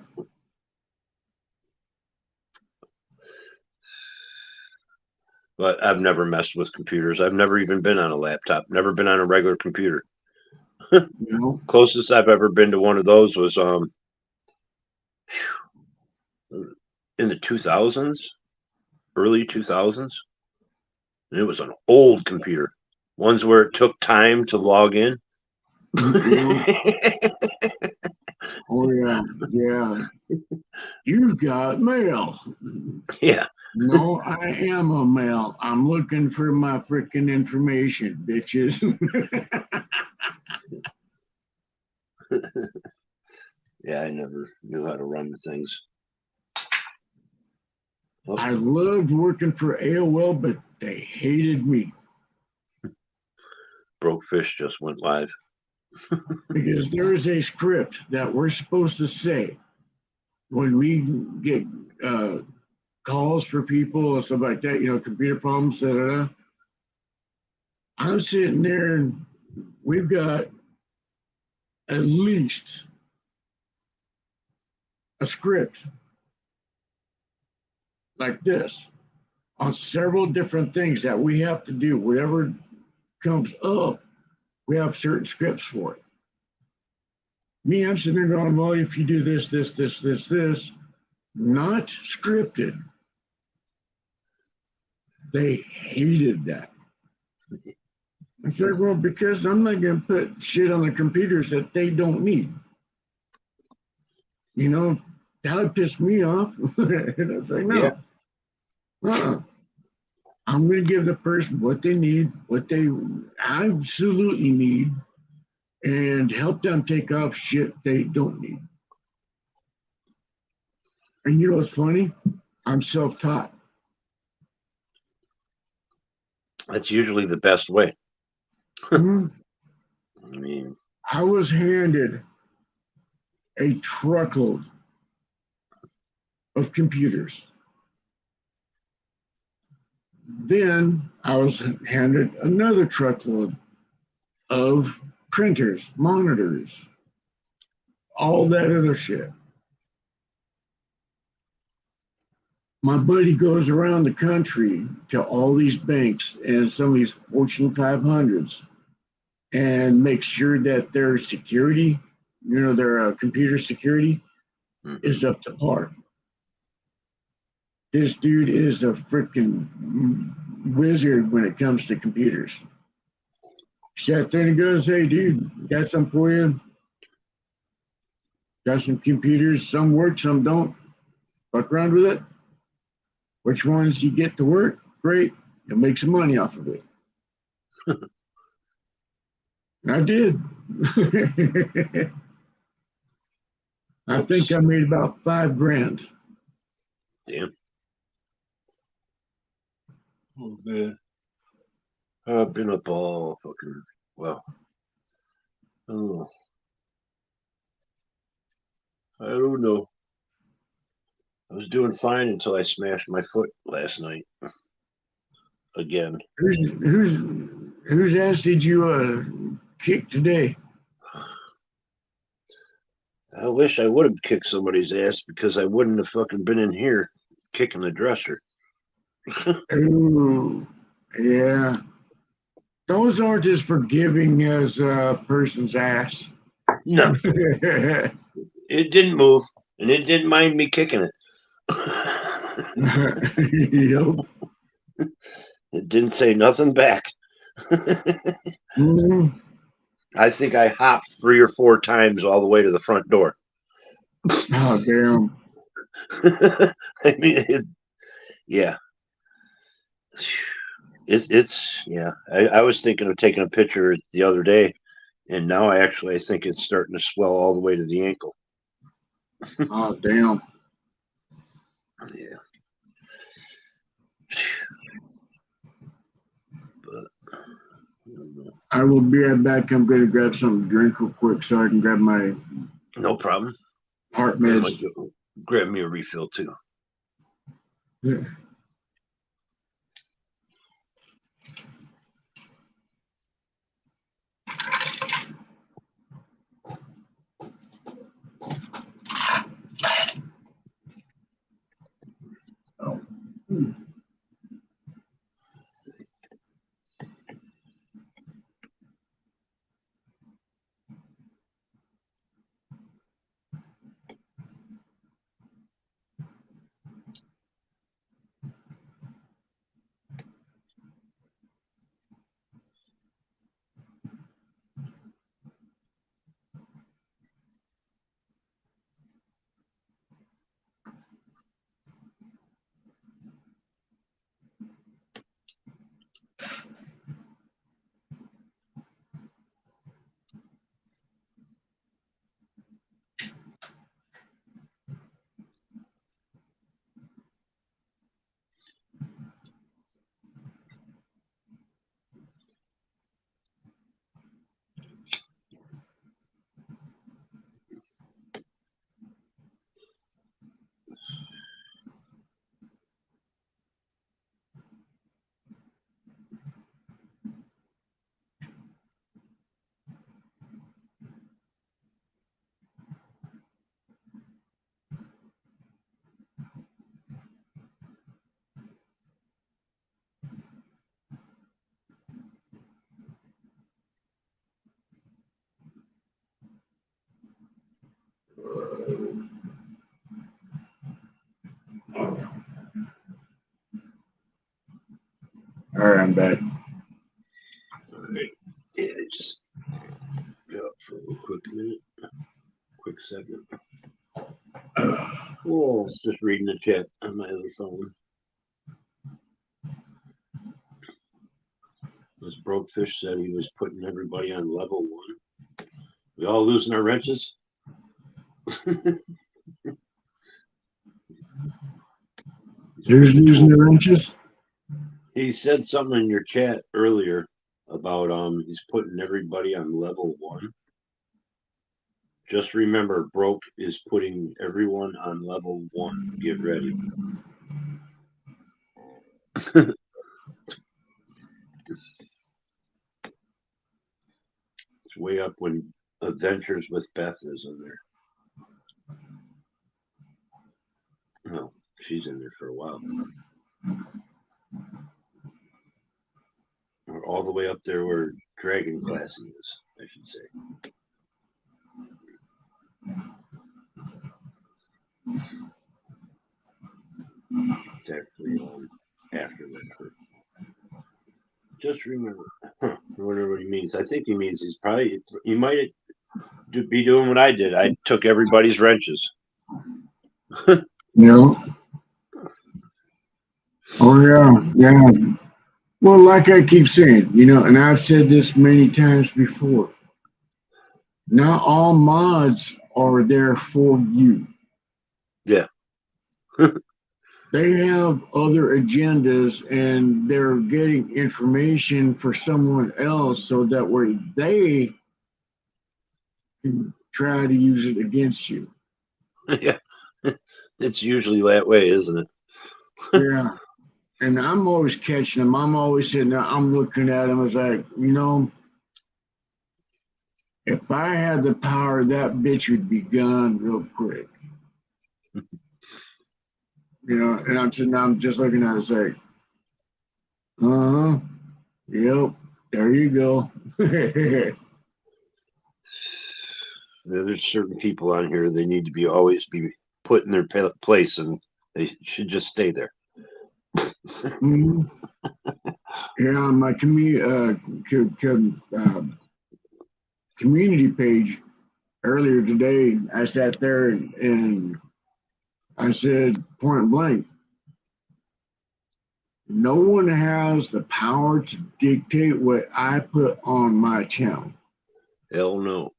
But I've never messed with computers. I've never even been on a laptop. Never been on a regular computer. Closest I've ever been to one of those was in the 2000s, early 2000s. And it was an old computer. Ones where it took time to log in. Oh yeah, yeah. You've got mail. Yeah. No, I am a male. I'm looking for my freaking information, bitches. Yeah, I never knew how to run the things. I loved working for AOL, but they hated me. Broke Fish just went live. Because there is a script that we're supposed to say when we get calls for people and stuff like that, you know, computer problems, I'm sitting there and we've got at least a script like this on several different things that we have to do, whatever comes up We have certain scripts for it. Me, I'm sitting there going, well, if you do this, not scripted. They hated that. I said, well, because I'm not going to put shit on the computers that they don't need. You know, that would piss me off. And I was like, no. Yeah. I'm going to give the person what they need, what they absolutely need, and help them take off shit they don't need. And you know what's funny? I'm self-taught. That's usually the best way. Mhm. I mean, I was handed a truckload of computers. Then I was handed another truckload of printers, monitors, all that other shit. My buddy goes around the country to all these banks and some of these Fortune 500s and makes sure that their security, their computer security is up to par. This dude is a freaking wizard when it comes to computers. Sat there and goes, hey, dude, got some for you. Got some computers. Some work, some don't. Fuck around with it. Which ones you get to work? Great. You'll make some money off of it. I did. I think I made about $5,000. damn. Oh, man. I've been up all fucking, well, oh, I don't know. I was doing fine until I smashed my foot last night. Again. Whose ass did you kick today? I wish I would have kicked somebody's ass because I wouldn't have fucking been in here kicking the dresser. Ooh, yeah. Those aren't as forgiving as a person's ass. No, it didn't move, and it didn't mind me kicking it. Yep. It didn't say nothing back. Mhm. I think I hopped 3 or 4 times all the way to the front door. Oh, damn. I mean, yeah. It's yeah. I was thinking of taking a picture the other day, and now I think it's starting to swell all the way to the ankle. Oh, damn. Yeah. But I don't know. I will be right back. I'm going to grab something to drink real quick so I can grab my No problem. heart I might meds. go grab me a refill too. Yeah. Oh. I'm back. All right. Yeah, just go up for a quick minute. Quick second. Oh, I was just reading the chat on my other phone. This broke fish said he was putting everybody on level 1. We all losing our wrenches? Who's using the wrenches? He said something in your chat earlier about he's putting everybody on level 1. Just remember, broke is putting everyone on level 1. Get ready. It's way up when Adventures with Beth is in there. No, she's in there for a while. Or all the way up there where Dragon Classy is, I should say. It's actually after that. Just remember, whatever he means. I think he means he might be doing what I did. I took everybody's wrenches. Yeah. Oh yeah, yeah. Well, like I keep saying, and I've said this many times before. Not all mods are there for you. Yeah. They have other agendas and they're getting information for someone else so that way they can try to use it against you. Yeah. It's usually that way, isn't it? Yeah. And I'm always catching them. I'm always sitting there, I'm looking at them as like, if I had the power, that bitch would be gone real quick. And I'm just looking at it, it's like, yep, there you go. There's certain people on here, they need to always be put in their place, and they should just stay there. Mm-hmm. Yeah, on my community page earlier today, I sat there and I said point blank, no one has the power to dictate what I put on my channel. Hell no.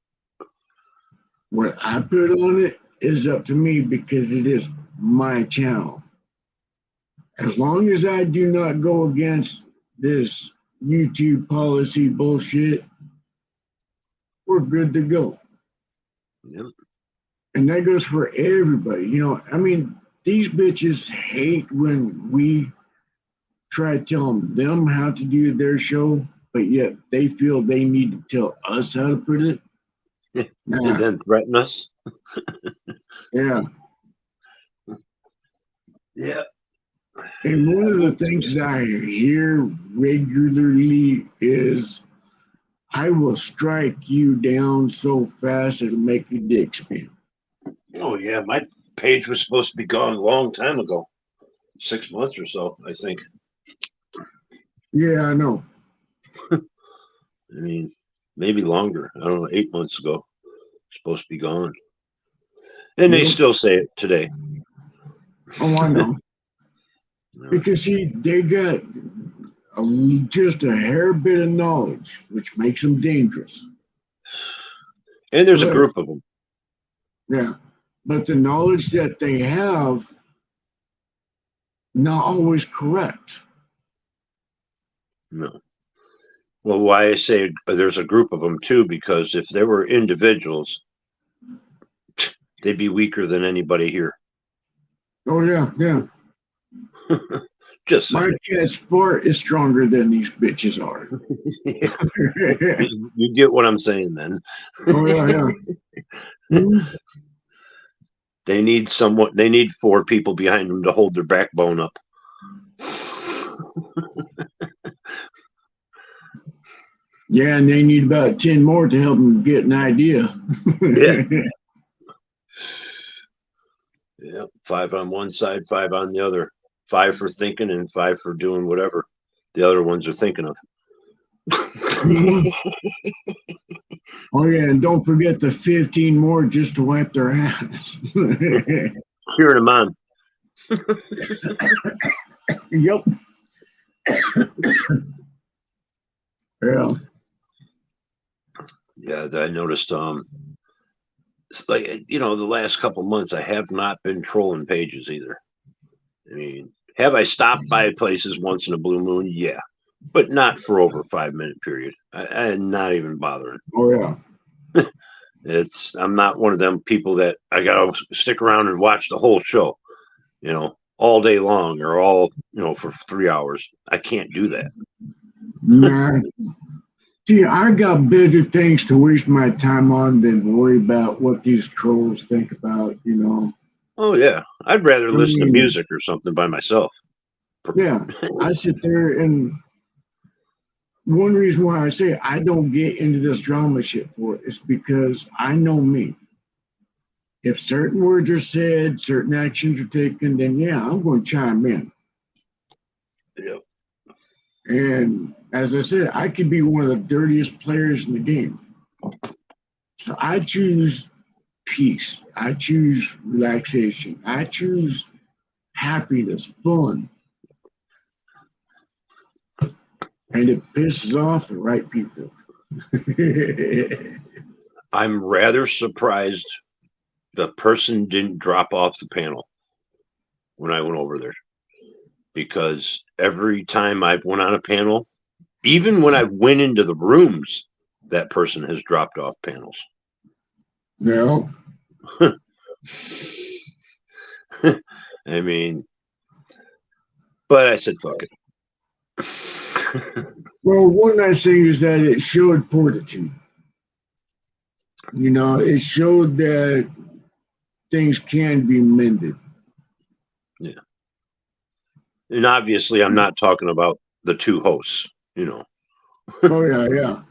What I put on it is up to me because it is my channel. As long as I do not go against this YouTube policy bullshit, we're good to go. Yep. And that goes for everybody. These bitches hate when we try to tell them how to do their show, but yet they feel they need to tell us how to put it. And then threaten us. Yeah. Yeah. And one of the things that I hear regularly is, I will strike you down so fast it'll make your dick spin. Oh, yeah. My page was supposed to be gone a long time ago. 6 months or so, I think. Yeah, I know. Maybe longer. I don't know, 8 months ago. Supposed to be gone. And they still say it today. Oh, I know. Because they got just a hair bit of knowledge, which makes them dangerous. And there's a group of them. Yeah. But the knowledge that they have, not always correct. No. Well, why I say there's a group of them too, because if there were individuals, they'd be weaker than anybody here. Oh, yeah, yeah. Just my cat Sport is stronger than these bitches are. You get what I'm saying then. Oh, yeah, yeah. Mm-hmm. They need 4 people behind them to hold their backbone up. Yeah, and they need about 10 more to help them get an idea. Yeah. Yeah, 5 on one side, 5 on the other. 5 for thinking and 5 for doing whatever. the other ones are thinking of. Oh yeah, and don't forget the 15 more just to wipe their ass. Cheering them on. Yep. Yeah. Yeah, I noticed. It's like, the last couple months I have not been trolling pages either. I mean, have I stopped by places once in a blue moon? Yeah, but not for over a 5 minute period. I'm not even bothering. Oh yeah. I'm not one of them people that I gotta stick around and watch the whole show, all day long or all, for 3 hours. I can't do that. Nah. See, I got better things to waste my time on than worry about what these trolls think about, Oh yeah, I'd rather listen to mean- music or something by myself. Yeah. I sit there and one reason why I say I don't get into this drama shit for it is because I know me. If certain words are said, certain actions are taken, then yeah, I'm going to chime in. Yep. And as I said, I could be one of the dirtiest players in the game. So I choose peace. I choose relaxation. I choose happiness, fun. And it pisses off the right people. I'm rather surprised the person didn't drop off the panel when I went over there, because every time I've went on a panel, even when I went into the rooms, that person has dropped off panels. No. I mean, but I said, fuck it. Well, one nice thing is that it showed fortitude. It showed that things can be mended. Yeah. And obviously, I'm not talking about the two hosts, Oh, yeah, yeah.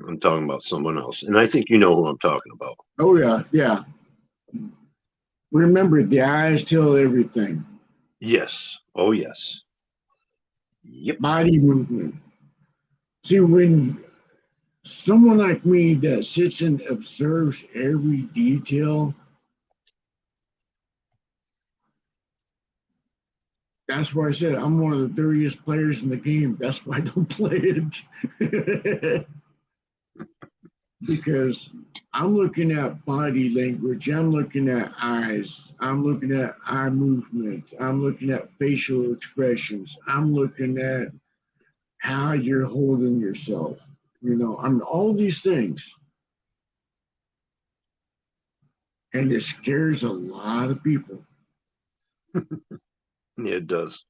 I'm talking about someone else. And I think you know who I'm talking about. Oh, yeah, yeah. Remember, the eyes tell everything. Yes. Oh, yes. Yep. Body movement. See, when someone like me that sits and observes every detail, that's why I said I'm one of the dirtiest players in the game. That's why I don't play it. Because I'm looking at body language, I'm looking at eyes, I'm looking at eye movement, I'm looking at facial expressions, I'm looking at how you're holding yourself. I'm all these things. And it scares a lot of people. Yeah, it does.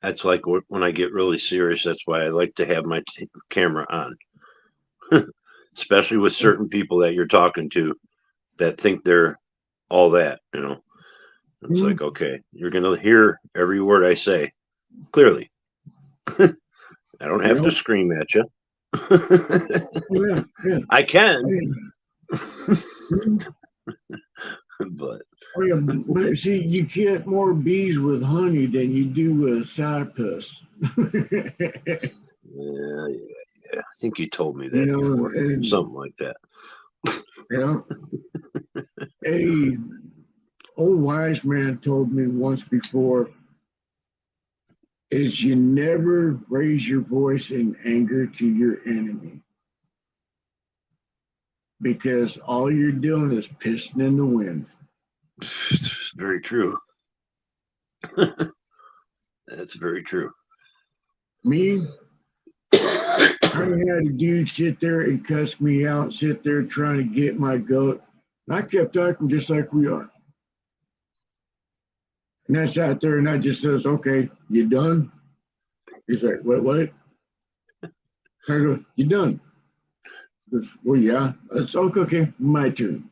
That's like when I get really serious. That's why I like to have my camera on, especially with certain people that you're talking to that think they're all that. It's like, okay, you're gonna hear every word I say clearly. I don't have to scream at you. Yeah. I can, but but see, you get more bees with honey than you do with cypress. yeah. I think you told me that before, something like that. Yeah. A old wise man told me once before is you never raise your voice in anger to your enemy, because all you're doing is pissing in the wind. Very true. That's very true. Me, I had a dude sit there and cuss me out, sit there trying to get my goat. I kept talking just like we are. And I sat there and I just says, okay, you done? He's like, what? I go, you done? He goes, well, yeah. It's okay, my turn.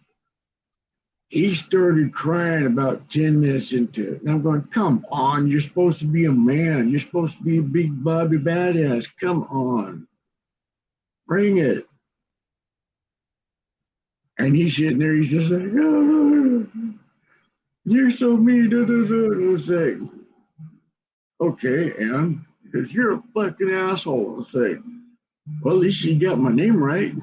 He started crying about 10 minutes into it. And I'm going, come on, you're supposed to be a man. You're supposed to be a big Bobby badass. Come on. Bring it. And he's sitting there, he's just like, oh, you're so mean. I was like, Okay, and because you're a fucking asshole. I'll say, well, at least you got my name right.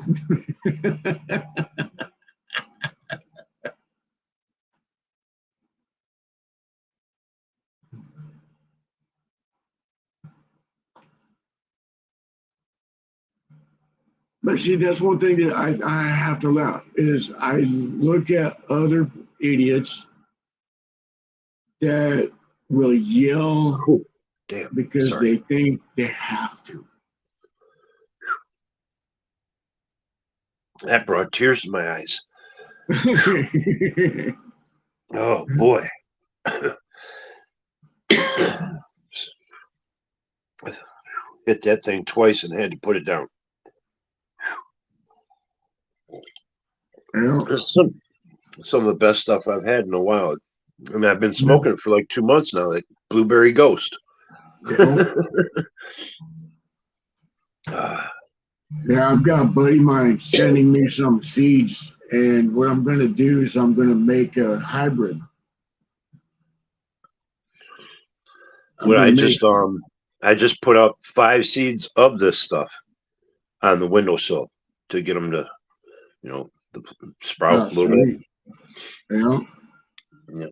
But see, that's one thing that I have to laugh is I look at other idiots that will yell Oh, damn. because Sorry. they think they have to. That brought tears to my eyes. Oh boy. Hit that thing twice and had to put it down. Well, This is some of the best stuff I've had in a while. I mean, I've been smoking it for like 2 months now. That Blueberry Ghost. Ah, yeah, I've got a buddy of mine sending me some seeds, and what I'm going to do is I'm going to make a hybrid. I'm what going to I just put up 5 seeds of this stuff on the windowsill to get them to, sprout a little bit. sweet. Yeah. Yeah.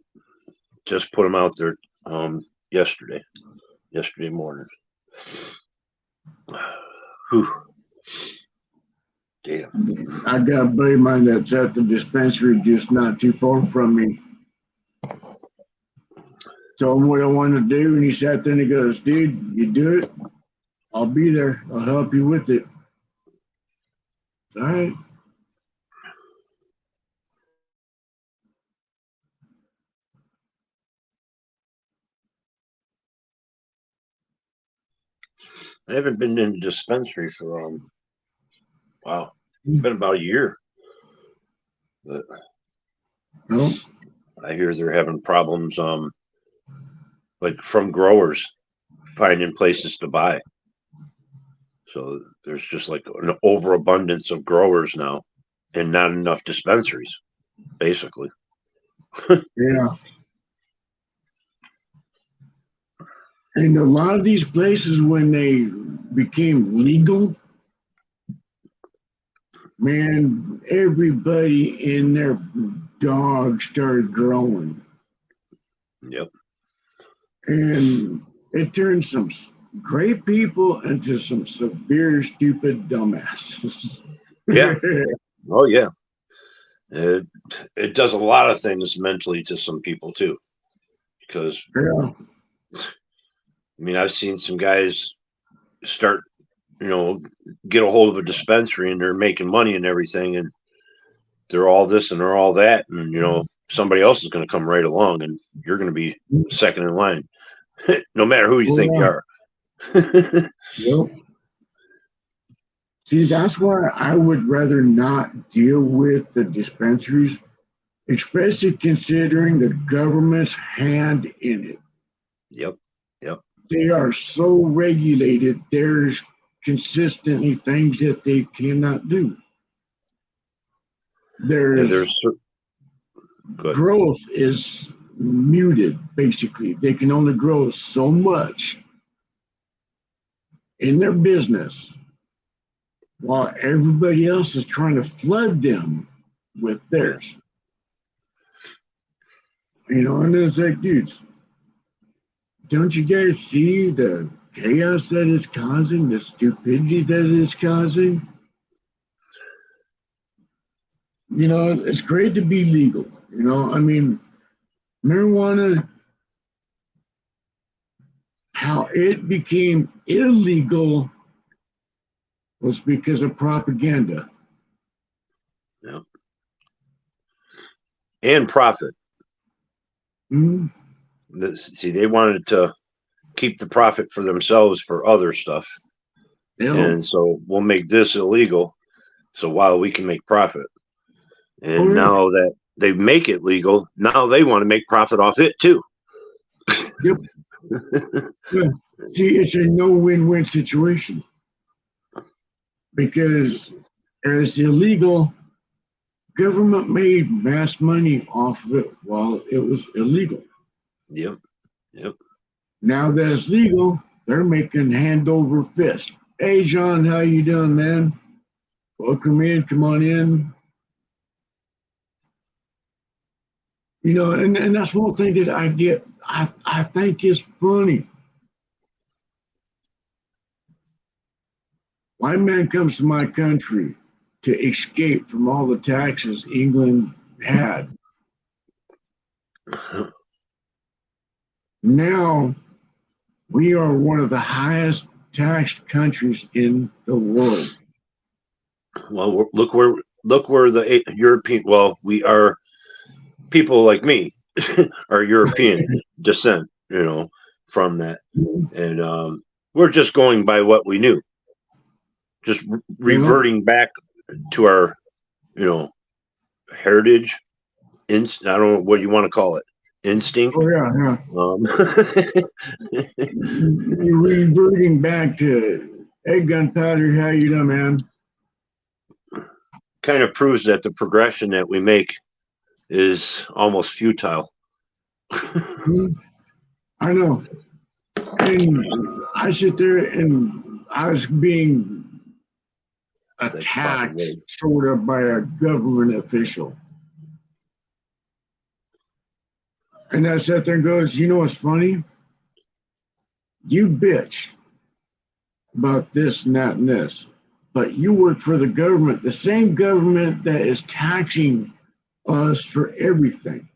Just put them out there yesterday morning. Whew. Damn. I got a buddy of mine that's at the dispensary just not too far from me. Told him what I wanted to do, and he sat there and he goes, dude, you do it, I'll be there. I'll help you with it. All right. I haven't been in the dispensary for wow, it's been about a year. But Well, I hear they're having problems like from growers finding places to buy. So there's just like an overabundance of growers now and not enough dispensaries, basically. yeah. And a lot of these places, when they became legal, man, everybody and their dog started growing. Yep. And it turned some great people into some severe, stupid dumbasses. Yeah. Oh yeah. It does a lot of things mentally to some people too. Because Yeah. I mean, I've seen some guys start, get a hold of a dispensary and they're making money and everything, and they're all this and they're all that, and somebody else is going to come right along, and you're going to be second in line, no matter who you think you are. Yep. See, that's why I would rather not deal with the dispensaries, especially considering the government's hand in it. Yep. They are so regulated, there's consistently things that they cannot do. Growth is muted, basically. They can only grow so much in their business while everybody else is trying to flood them with theirs. And it's like, dudes, don't you guys see the chaos that it's causing, the stupidity that it's causing? It's great to be legal. I mean, marijuana, how it became illegal was because of propaganda. Yep. And profit. Mm-hmm. See, they wanted to keep the profit for themselves for other stuff. Yeah. And so we'll make this illegal so while we can make profit. And now that they make it legal, now they want to make profit off it too. Yep. Yeah. See, it's a no-win-win situation. Because as illegal, government made mass money off of it while it was illegal. Yep. Now that it's legal, they're making hand over fist. Hey, John, how you doing, man? Welcome in. Come on in. You know, and that's one thing that I think is funny. White man comes to my country to escape from all the taxes England had. Now we are one of the highest taxed countries in the world. Well, look where the European. Well, we are people like me are European descent. You know, from that, and we're just going by what we knew. Just reverting back to our, heritage. I don't know what you want to call it. Instinct. Oh yeah. You're reverting back to, hey, Gunpowder, how you doing, man? Kind of proves that the progression that we make is almost futile. I know. And I sit there and I was being attacked sort of by a government official. And I sat there and goes, you know what's funny? You bitch about this and that and this, but you work for the government, the same government that is taxing us for everything.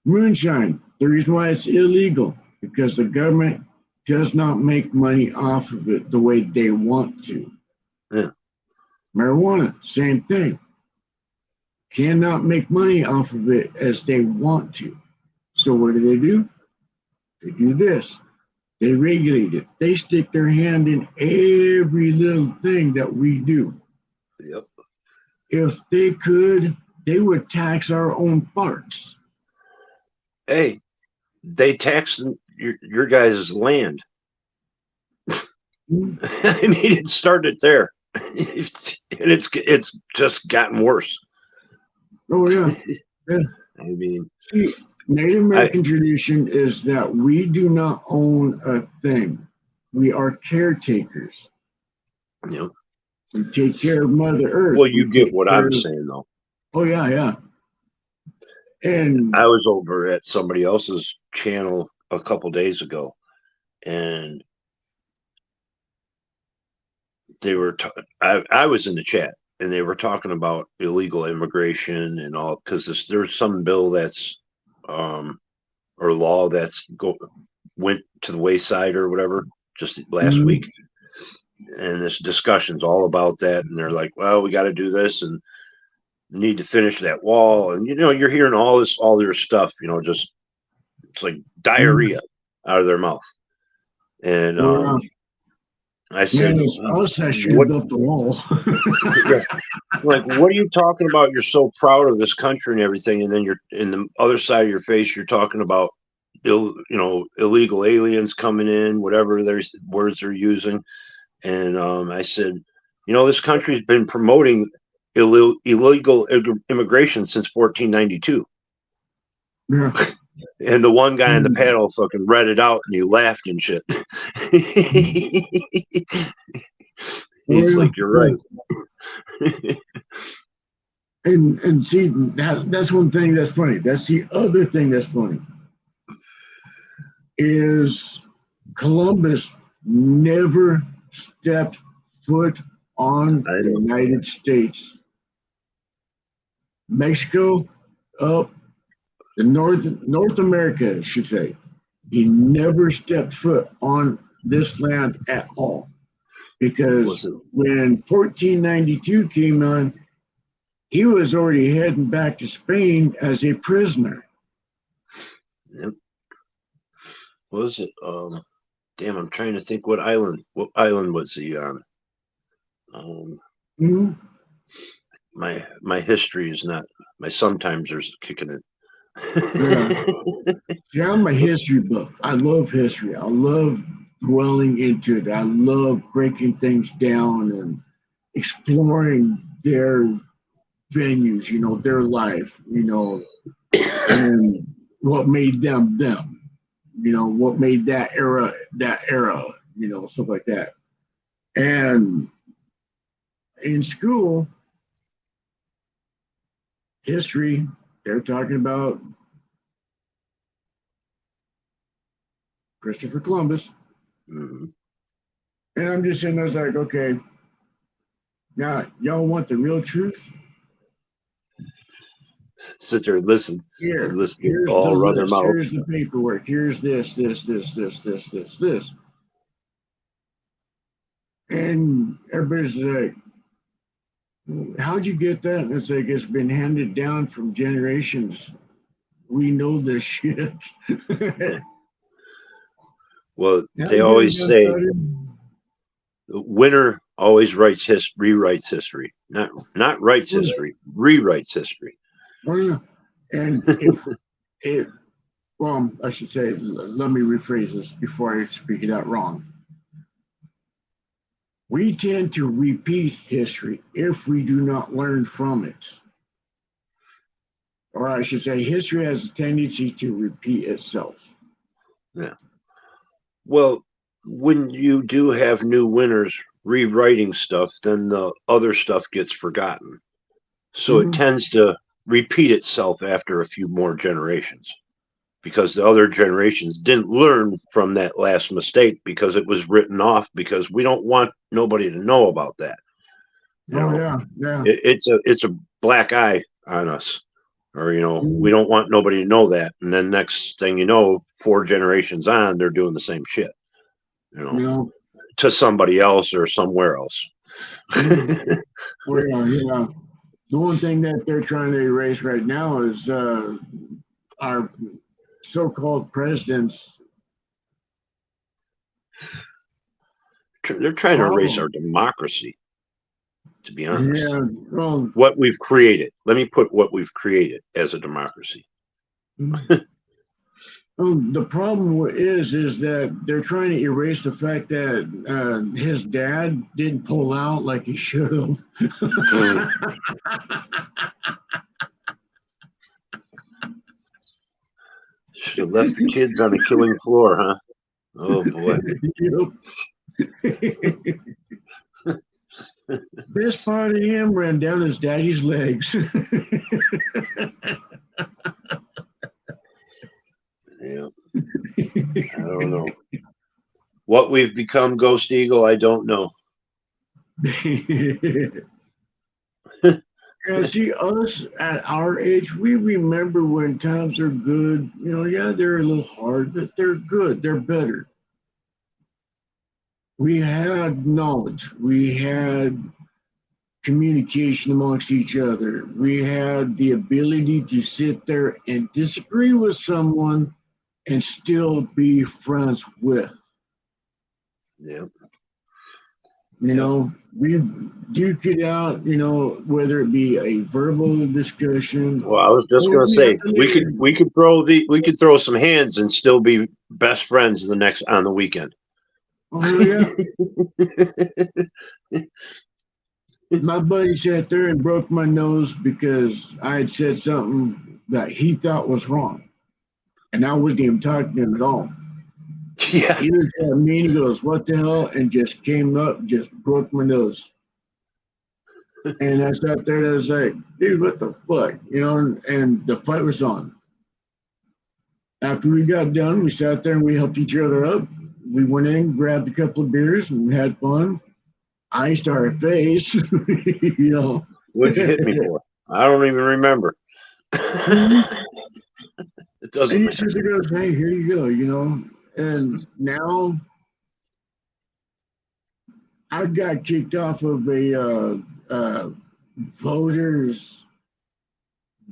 Moonshine, the reason why it's illegal, because the government does not make money off of it the way they want to. Yeah. Marijuana, same thing. Cannot make money off of it as they want to. So what do? They do this. They regulate it. They stick their hand in every little thing that we do. Yep. If they could, they would tax our own farts. Hey, they tax your guys' land. I mean, it started there. It's just gotten worse. Oh yeah. Yeah. I mean, see, Native American tradition is that we do not own a thing. We are caretakers. Yep. We take care of Mother Earth. Well, you get what I'm saying, though. Oh yeah. And I was over at somebody else's channel a couple days ago, and they were. I was in the chat, and they were talking about illegal immigration and all, because there's some bill that's, or law that's went to the wayside or whatever just last week, and this discussion's all about that. And they're like, well, we got to do this and need to finish that wall, and you're hearing all their stuff, just it's like diarrhea out of their mouth. And I said, it's us that should have built the wall. Yeah. Like, what are you talking about? You're so proud of this country and everything, and then you're in the other side of your face, you're talking about illegal aliens coming in, whatever their words they're using. And I said, this country's been promoting illegal immigration since 1492. Yeah. And the one guy on the panel fucking read it out, and he laughed and shit. He's like, you're right. and see, that's one thing that's funny. That's the other thing that's funny. Is Columbus never stepped foot on the United States. Mexico, the North America, I should say, he never stepped foot on this land at all. Because when 1492 came on, he was already heading back to Spain as a prisoner. Yep. What was it? Damn, I'm trying to think what island was he on? My history is not, my sometimes are kicking it. Yeah, I'm a history buff. I love history. I love dwelling into it. I love breaking things down and exploring their venues, their life, and what made them them. what made that era, stuff like that. And in school, history, they're talking about Christopher Columbus. Mhm. And I'm just sitting there, I was like, okay, now y'all want the real truth? Sit there and listen. Here, Listen, here's the all run their list, mouth. here's the paperwork, here's this. And everybody's like, how'd you get that? And it's like, it's been handed down from generations. We know this shit. Well, How they did always it get say started? the winner always rewrites history. Not writes history, rewrites history. Well, and well, I should say, let me rephrase this before I speak it out wrong. We tend to repeat history if we do not learn from it. Or I should say, history has a tendency to repeat itself. Yeah. Well, when you do have new winners rewriting stuff, then the other stuff gets forgotten. So it Mhm. tends to repeat itself after a few more generations because the other generations didn't learn from that last mistake because it was written off because we don't want nobody to know about that. Oh yeah, yeah. It's a black eye on us. Or, we Mhm. don't want nobody to know that. And then next thing you know, 4 generations on, they're doing the same shit, You know, to somebody else or somewhere else. mhm. Well, yeah. The one thing that they're trying to erase right now is our so-called presidents' They're trying to erase our problem. democracy, to be honest. Yeah, well, What we've created. Let me put what we've created as a democracy. the problem is that they're trying to erase the fact that his dad didn't pull out like he should have. Mm. Should have left the kids on the killing floor, huh? Oh boy. Best part of him ran down his daddy's legs. Yeah. I don't know. What we've become, Ghost Eagle, I don't know. Yeah, see, us at our age, we remember when times are good. Yeah, they're a little hard, but they're good. They're better. We had knowledge. We had communication amongst each other. We had the ability to sit there and disagree with someone and still be friends with. Yeah. We duke it out, whether it be a verbal discussion Well, I was just or gonna we have say to we could throw some hands and still be best friends on the weekend. oh hell yeah. My buddy sat there and broke my nose because I had said something that he thought was wrong. And I wasn't even talking to him at all. Yeah. He looked at me and he goes, "What the hell?" And just came up, just broke my nose. And I sat there and I was like, dude, what the fuck? And the fight was on. After we got done, we sat there and we helped each other up. We went in, grabbed a couple of beers, and had fun. Iced our face, What'd you hit me for? I don't even remember. It doesn't And he matter. just goes, "Hey, here you go," And now I got kicked off of a voters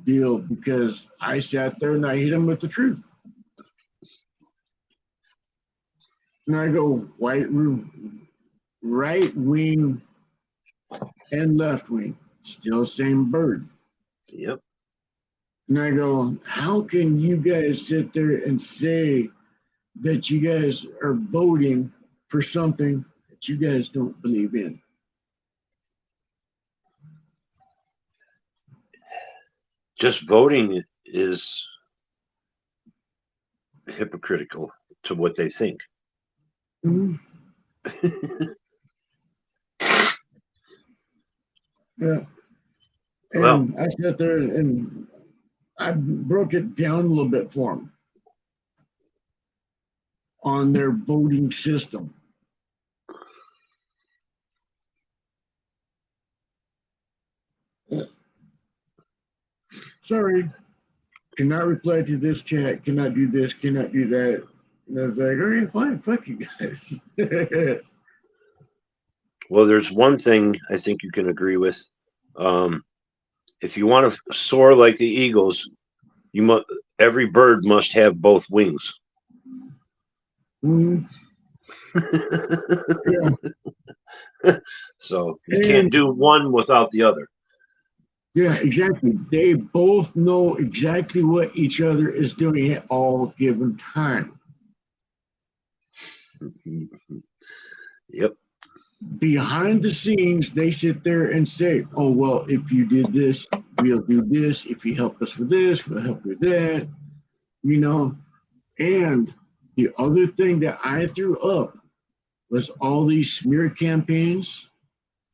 deal because I sat there and I hit him with the truth. And I go, right wing and left wing, still same bird. Yep. And I go, how can you guys sit there and say that you guys are voting for something that you guys don't believe in? Just voting is hypocritical to what they think. Mhm. Yeah. And Well, I sat there and I broke it down a little bit for them on their voting system. Sorry, cannot reply to this chat, cannot do this, cannot do that. And I was like, all right, fine, fuck you guys. well, there's one thing I think you can agree with. If you want to soar like the eagles, you must. Every bird must have both wings. Mhm. Yeah. So you can't do one without the other. Yeah, exactly. They both know exactly what each other is doing at all given time. Yep. Behind the scenes, they sit there and say, oh, well, if you did this, we'll do this. If you help us with this, we'll help you with that. You know, and the other thing that I threw up was all these smear campaigns,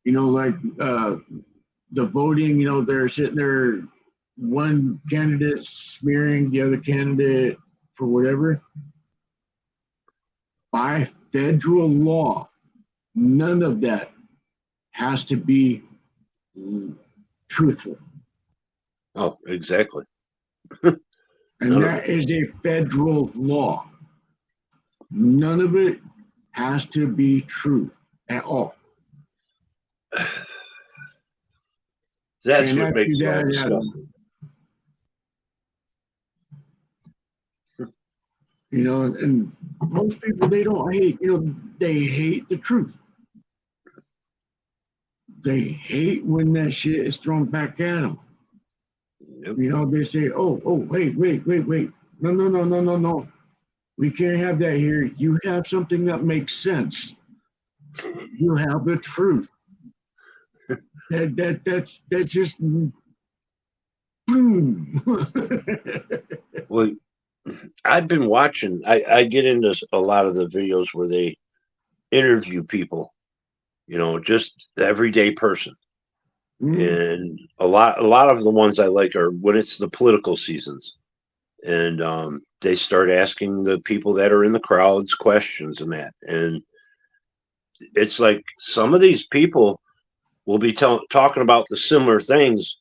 you know, like the voting, you know, they're sitting there, one candidate smearing the other candidate for whatever. By federal law, none of that has to be truthful. Oh, exactly. And None of that is a federal law. None of it has to be true at all. That's And what I makes threw it all that at disgusting. them. You know, and most people, they don't hate, you know, they hate the truth. They hate when that shit is thrown back at them. Yep. You know, they say, oh, wait. No. We can't have that here. You have something that makes sense. You have the truth. That's just boom. Well, I've been watching. I get into a lot of the videos where they interview people, you know, just the everyday person. And a lot of the ones I like are when it's the political seasons, and they start asking the people that are in the crowds questions and that, and it's like some of these people will be talking about the similar things,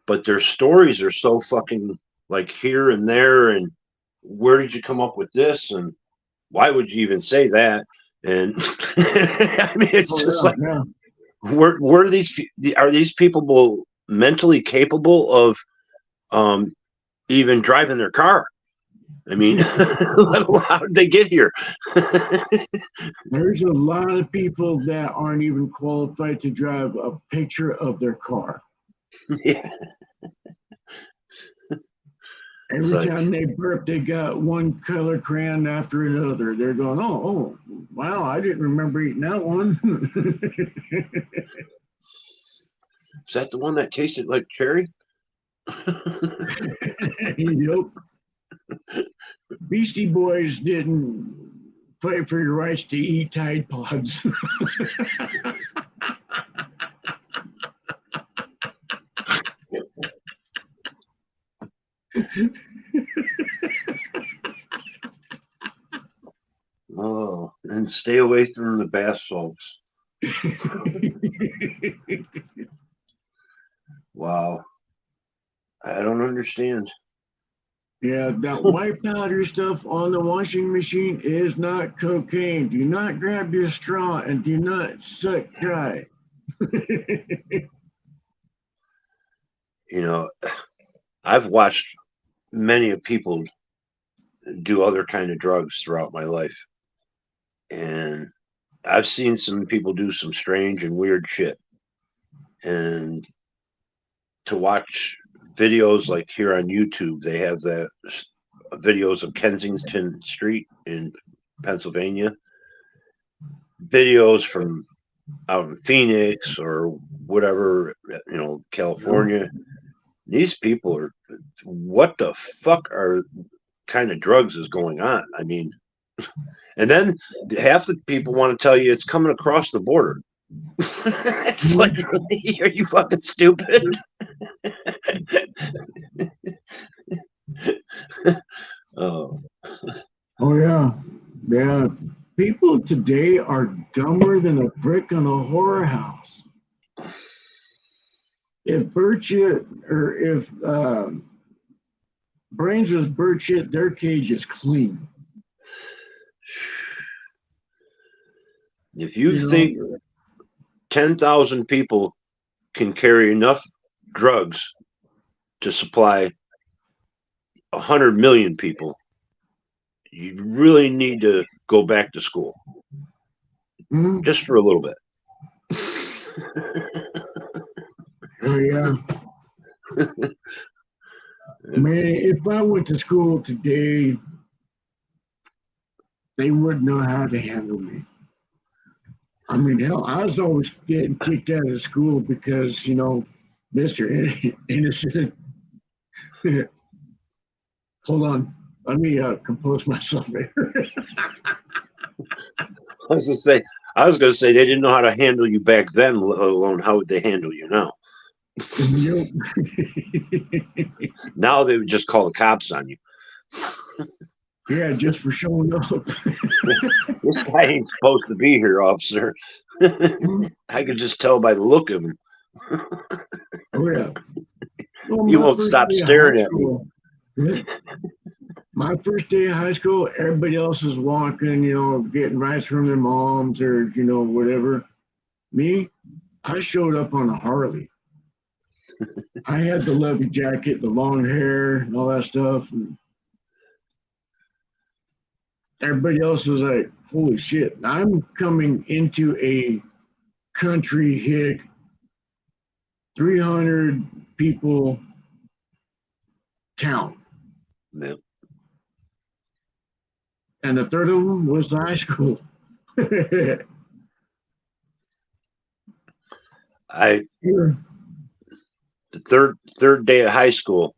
but their stories are so fucking like here and there, and where did you come up with this, and why would you even say that? And I mean, it's just like, Yeah. where are these people mentally capable of even driving their car? I mean, how did they get here? There's a lot of people that aren't even qualified to drive a picture of their car. Yeah. Every like, time they burp, they got one color crayon after another. They're going, oh, wow, I didn't remember eating that one. is that the one that tasted like cherry? Yep. Beastie Boys didn't fight for your rights to eat Tide Pods. Oh, and stay away from the bath salts. Wow. I don't understand. Yeah, that white powder stuff on the washing machine is not cocaine. Do not grab your straw and do not suck dry. You know, I've watched many of people do other kind of drugs throughout my life, and I've seen some people do some strange and weird shit. And to watch videos like here on YouTube, they have the videos of Kensington Street in Pennsylvania, videos from out in Phoenix or whatever, you know, California. These people are, what the fuck are kind of drugs is going on. I mean, and then half the people want to tell you it's coming across the border. It's like, really? Are you fucking stupid? Oh. Oh yeah, yeah. People today are dumber than a brick in a horror house. If bird shit, or if brains was bird shit, their cage is clean. If you You know? think 10,000 people can carry enough drugs to supply 100 million people, you really need to go back to school Mhm. just for a little bit. Oh yeah. Man, if I went to school today, they wouldn't know how to handle me. I mean, hell, I was always getting kicked out of school because, you know, Mr. Innocent. Hold on. Let me compose myself here. I was gonna say they didn't know how to handle you back then, let alone how would they handle you now. Yep. Now they would just call the cops on you. Yeah, just for showing up. This guy ain't supposed to be here, officer. I could just tell by the look of him. Oh yeah. Well, He my won't first stop day of staring high at me. school- My first day of high school, everybody else is walking, you know, getting rice from their moms or, you know, whatever. Me, I showed up on a Harley. I had the leather jacket, the long hair, and all that stuff. And everybody else was like, holy shit. I'm coming into a country hick, 300 people town. Yeah. And a third of them was the high school. I Yeah. the third day of high school,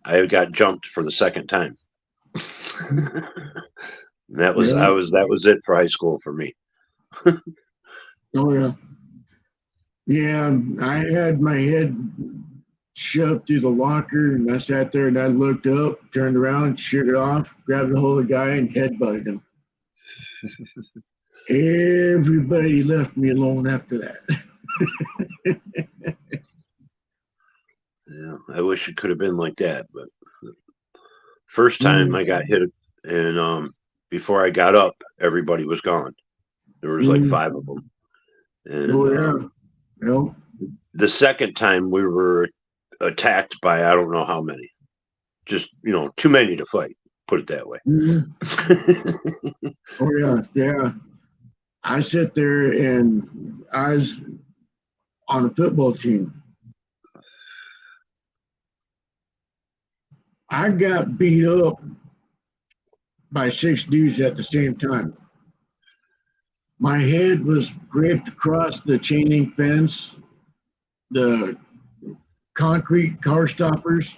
I got jumped for the second time. That was Yeah. that was it for high school for me. Oh yeah. Yeah, I had my head shoved through the locker and I sat there and I looked up, turned around, shook it off, grabbed a hold of the guy and headbutted him. Everybody left me alone after that. Yeah, I wish it could have been like that, but first time I got hit, and before I got up, everybody was gone. There was like 5 of them, and Oh yeah. Well, the second time we were attacked by I don't know how many, just too many to fight. Put it that way. mhm. Oh yeah, yeah. I sit there and I was on a football team. I got beat up by 6 dudes at the same time. My head was draped across the chain link fence, the concrete car stoppers,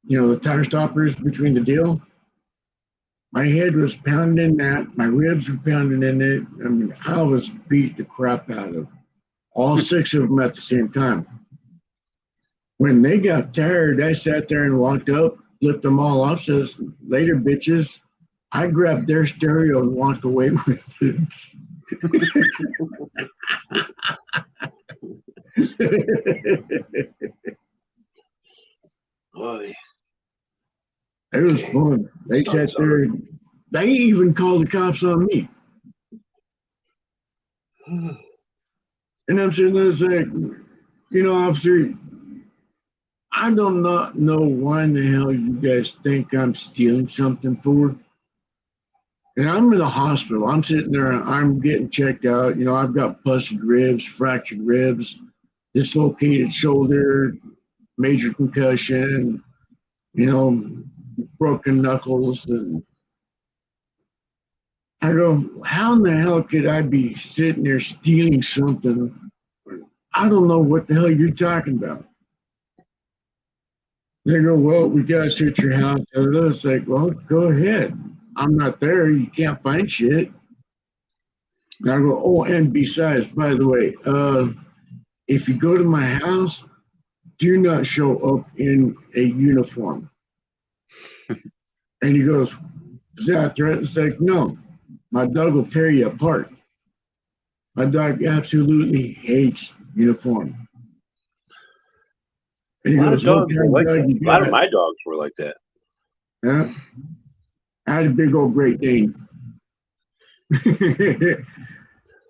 the tire stoppers between the deal. My head was pounding in that. My ribs were pounding in it. I mean, I was beat the crap out of all 6 of them at the same time. When they got tired, I sat there and walked up, flipped them all off, says, later, bitches. I grabbed their stereo and walked away with it. Boy, It was fun. They sat there. They even called the cops on me. And I'm sitting there saying, officer, I do not know why in the hell you guys think I'm stealing something for. And I'm in the hospital. I'm sitting there. I'm getting checked out. I've got busted ribs, fractured ribs, dislocated shoulder, major concussion, broken knuckles. And I go, how in the hell could I be sitting there stealing something? I don't know what the hell you're talking about. They go, well, we gotta search your house. And I was like, well, go ahead. I'm not there. You can't find shit. And I go, oh, and besides, by the way, if you go to my house, do not show up in a uniform. And he goes, is that a threat? It's like, no, my dog will tear you apart. My dog absolutely hates uniform. And he A lot of goes, what dogs kind were of like dog that. you A lot of got? my dogs were like that. Yeah. I had a big old Great Dane.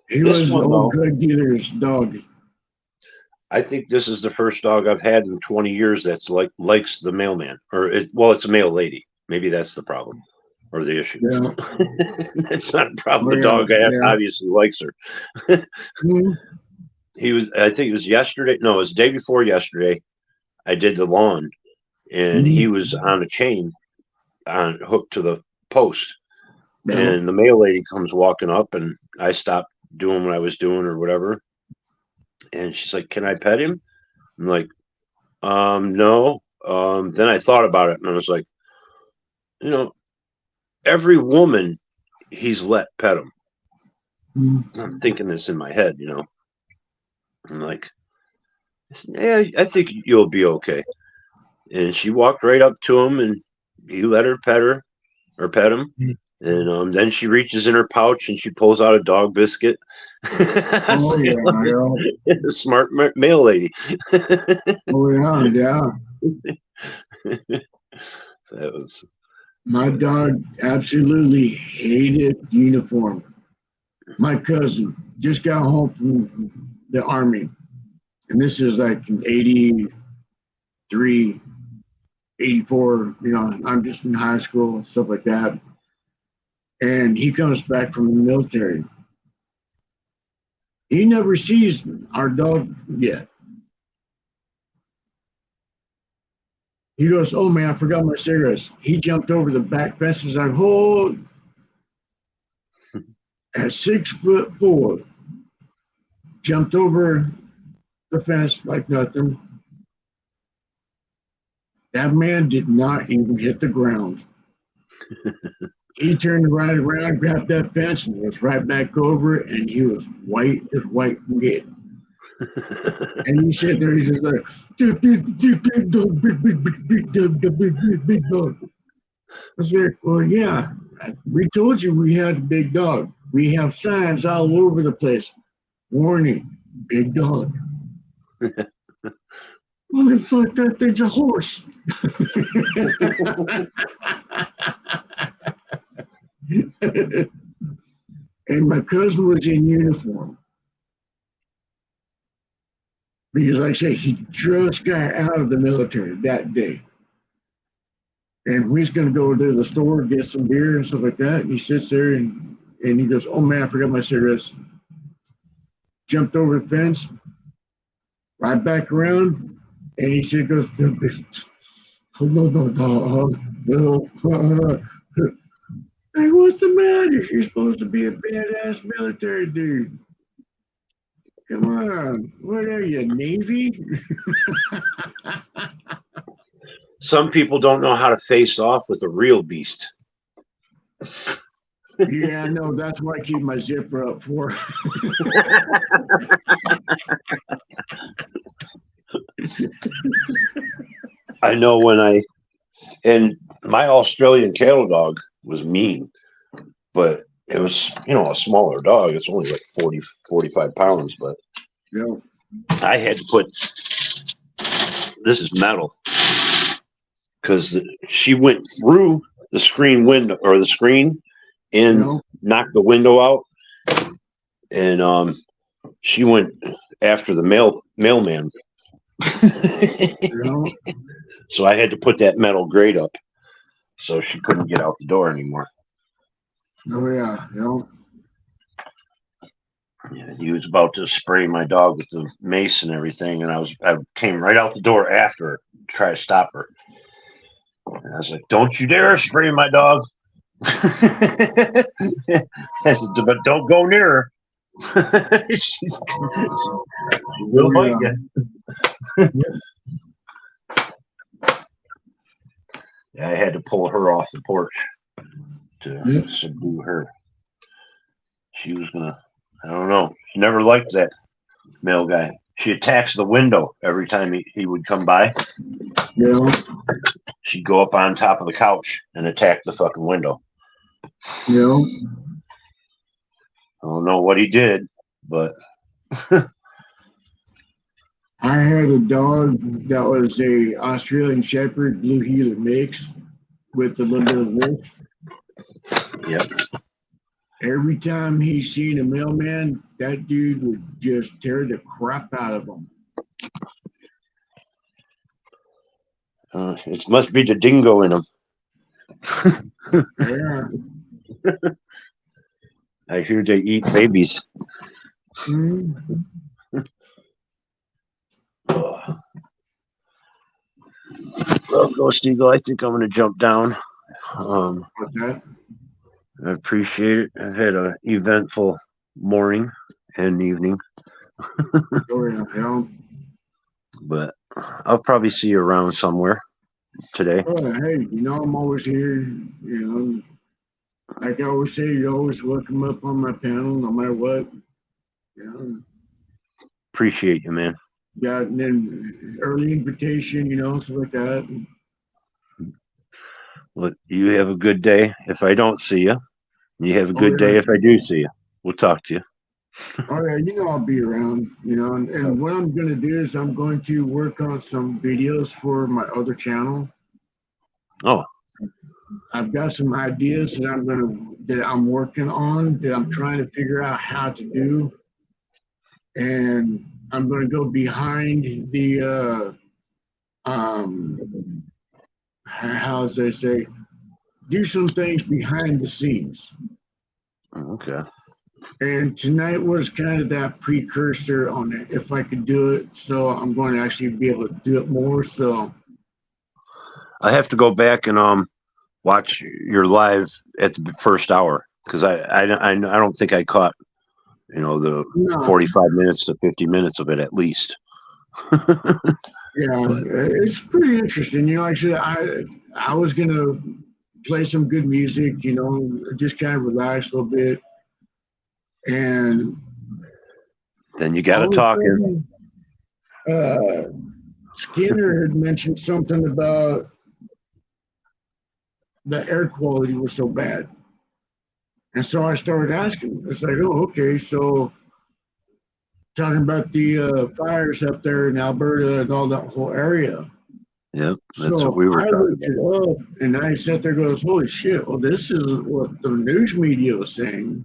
He This was one, an old though, drug dealer's dog. I think this is the first dog I've had in 20 years that's likes the mailman, or it's a mail lady. Maybe that's the problem or the issue. Yeah. That's not a problem. Oh, The yeah, dog yeah. obviously likes her. Mhm. I think it was yesterday. No, it was the day before yesterday. I did the lawn, and he was on a chain, hooked to the post. Yeah. And the mail lady comes walking up, and I stopped doing what I was doing or whatever. And she's like, "Can I pet him?" I'm like, no. Then I thought about it, and I was like, every woman he's let pet him. Mhm. I'm thinking this in my head, I'm like, yeah, I think you'll be okay. And she walked right up to him, and he let her pet him. And then she reaches in her pouch and she pulls out a dog biscuit. Oh, yeah. A smart mail lady. Oh, yeah. Yeah. That was. My dog absolutely hated uniform. My cousin just got home from the army, and this is like in 83, 84. I'm just in high school, stuff like that. And he comes back from the military. He never sees our dog yet. He goes, oh man, I forgot my cigarettes. He jumped over the back fence and was like, hold. At 6'4", jumped over the fence like nothing. That man did not even hit the ground. He turned right around, grabbed that fence, and was right back over it, and he was white as white can get. And he sat there, he's just like, big dog, big dog. I was like, well, yeah, we told you we had a big dog. We have signs all over the place. Warning, big dog. Well, I thought that thing's a horse. And my cousin was in uniform. Because like I say, he just got out of the military that day. And he's going to go to the store, get some beer and stuff like that. And he sits there and he goes, oh man, I forgot my cigarettes. Jumped over the fence, right back around. And he said, goes, no. Hey, what's the matter? You're supposed to be a badass military dude. Come on. What are you, Navy? Some people don't know how to face off with a real beast. Yeah, no, that's why I keep my zipper up for. I know and my Australian cattle dog was mean, but it was, a smaller dog. It's only like 40, 45 pounds, but Yeah. I had to put, this is metal, because she went through the screen window or the screen and knocked the window out. And she went after the mailman. So I had to put that metal grate up so she couldn't get out the door anymore. Oh yeah. Yeah, he was about to spray my dog with the mace and everything, and I came right out the door after her to try to stop her. And I was like, "Don't you dare spray my dog!" I said, "But don't go near her. She will bite you." I had to pull her off the porch to Yep. subdue her. She was gonna, I don't know. She never liked that male guy. She attacks the window every time he would come by. You know, She'd go up on top of the couch and attack the fucking window. you know. I don't know what he did, but I had a dog that was a Australian Shepherd Blue Heeler mix with a little bit of wolf. yep. Every time he seen a mailman, that dude would just tear the crap out of him. It must be the dingo in him. Yeah. I hear they eat babies. Mhm. Well, Ghost Eagle, I think I'm going to jump down. What's that? I appreciate it. I've had an eventful morning and evening, Oh, yeah, yeah. but I'll probably see you around somewhere today. Oh, hey, you know, I'm always here. You know, like I always say, you're always welcome up on my panel, no matter what. You know, Appreciate you, man. got and then early invitation, you know, stuff like that. Well, you have a good day if I don't see you. You have a Oh, good yeah. day if I do see you. We'll talk to you. Oh yeah, you know I'll be around, you know, and what I'm gonna do is I'm going to work on some videos for my other channel. Oh, I've got some ideas that I'm working on that I'm trying to figure out how to do, and I'm gonna go behind the how's they say, do some things behind the scenes. okay. And tonight was kind of that precursor on it, if I could do it. So I'm going to actually be able to do it more. So I have to go back and watch your live at the first hour because I don't think I caught the no, 45 minutes to 50 minutes of it at least. yeah, it's pretty interesting. You know, actually, I was gonna play some good music. You know, just kind of relax a little bit, and Then you got to all of a talk in. sudden, Skinner had mentioned something about the air quality was so bad. And so I started asking. It's like, oh, okay. So talking about the fires up there in Alberta and all that whole area. Yep, that's So what we were I talking looked about. it up and I sat there and goes, holy shit, well, this isn't what the news media was saying.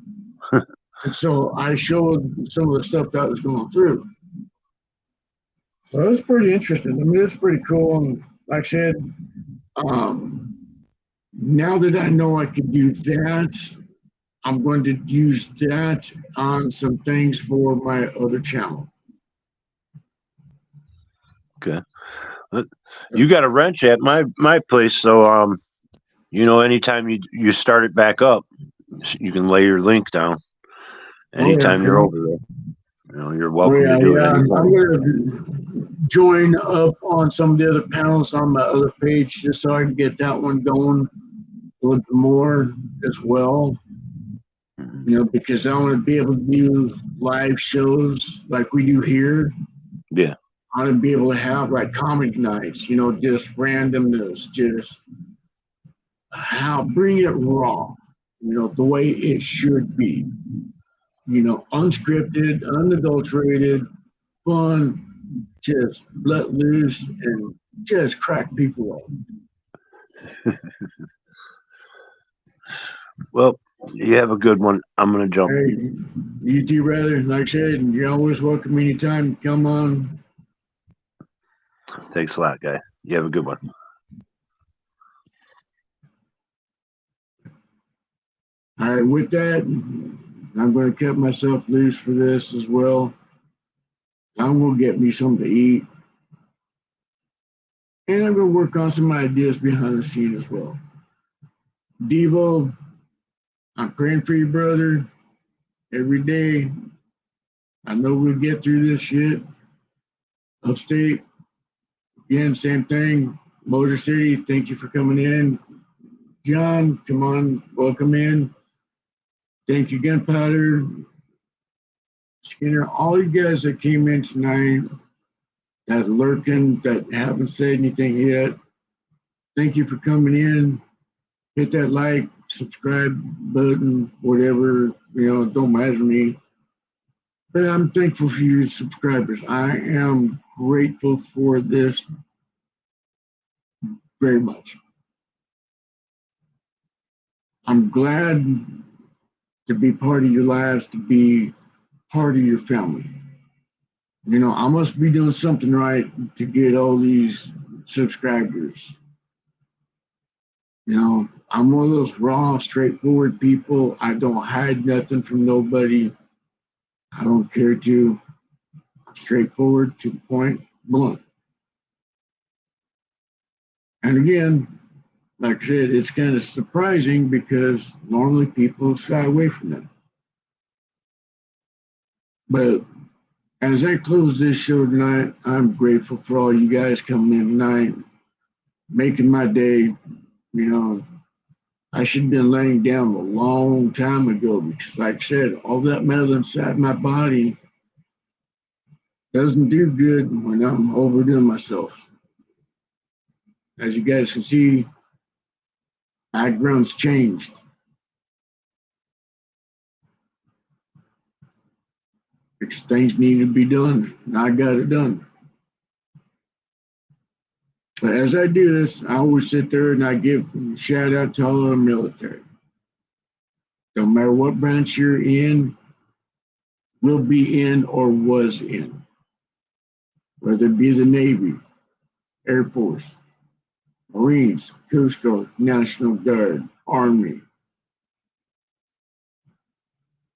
And so I showed some of the stuff that was going through. So it was pretty interesting. I mean, it's pretty cool. And like I said, now that I know I could do that, I'm going to use that on some things for my other channel. Okay. You got a wrench at my place, so anytime you start it back up, you can lay your link down anytime you're over there. You're welcome to do it anytime. I'm going to join up on some of the other panels on my other page just so I can get that one going a little bit more as well. Because I want to be able to do live shows like we do here. Yeah. I want to be able to have like comic nights, just randomness, just bring it raw, the way it should be, unscripted, unadulterated, fun, just let loose and just crack people up. Well, you have a good one. I'm going to jump. Hey, you too, brother. Like I said, you're always welcome anytime. Come on. Thanks a lot, guy. You have a good one. All right, with that, I'm going to cut myself loose for this as well. I'm going to get me something to eat. And I'm going to work on some ideas behind the scene as well. Devo, I'm praying for you, brother, every day. I know we'll get through this shit. Upstate, again, same thing. Motor City, thank you for coming in. John, come on, welcome in. Thank you, Gunpowder, Skinner, all you guys that came in tonight, that lurking, that haven't said anything yet. Thank you for coming in. Hit that like, subscribe button, whatever, it don't matter to me. But I'm thankful for you subscribers. I am grateful for this very much. I'm glad to be part of your lives, to be part of your family. I must be doing something right to get all these subscribers. I'm one of those raw, straightforward people. I don't hide nothing from nobody. I don't care to. I'm straightforward, to the point, blunt. And again, like I said, it's kind of surprising because normally people shy away from that. But as I close this show tonight, I'm grateful for all you guys coming in tonight, making my day. I should have been laying down a long time ago because, like I said, all that metal inside my body doesn't do good when I'm overdoing myself. As you guys can see, background's changed. Because things need to be done, and I got it done. But as I do this, I always sit there and I give a shout out to all our military. Don't matter what branch you're in, will be in, or was in. Whether it be the Navy, Air Force, Marines, Coast Guard, National Guard, Army.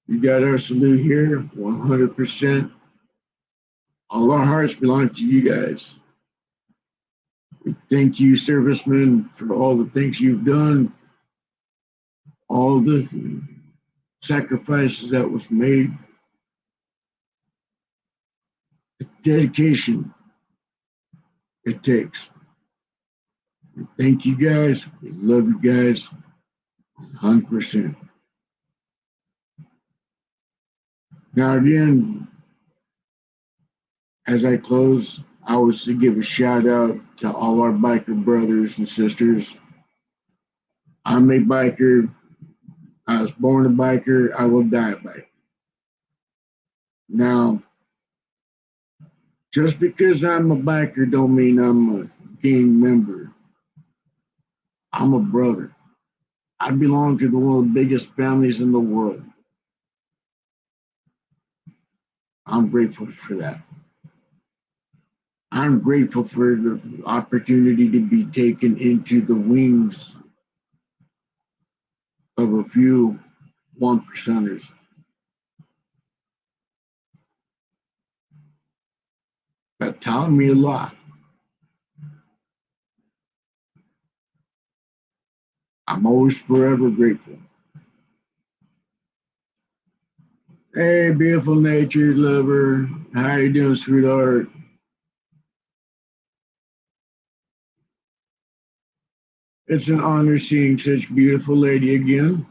You got our salute here, 100%. All our hearts belong to you guys. We thank you, servicemen, for all the things you've done, all the sacrifices that was made, the dedication it takes. We thank you guys. We love you guys 100%. Now again, as I close, I was to give a shout out to all our biker brothers and sisters. I'm a biker. I was born a biker. I will die a biker. Now, just because I'm a biker don't mean I'm a gang member. I'm a brother. I belong to one of the biggest families in the world. I'm grateful for that. I'm grateful for the opportunity to be taken into the wings of a few 1%ers. That taught me a lot. I'm always forever grateful. Hey, beautiful nature lover. How you doing, sweetheart? It's an honor seeing such a beautiful lady again.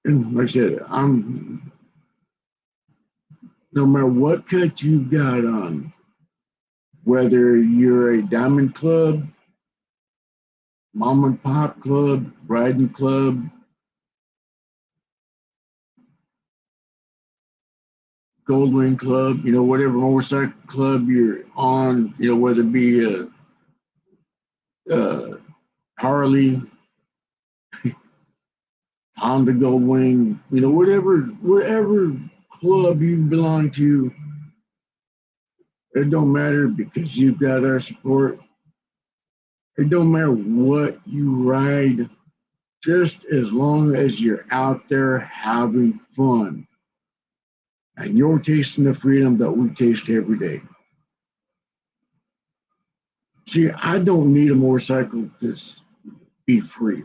And like I said, no matter what cut you got on, whether you're a diamond club, mom and pop club, riding club, Goldwing club, whatever motorcycle club you're on, whether it be a Harley, Honda Goldwing, whatever club you belong to, it don't matter because you've got our support. It don't matter what you ride, just as long as you're out there having fun. And you're tasting the freedom that we taste every day. See, I don't need a motorcycle to be free.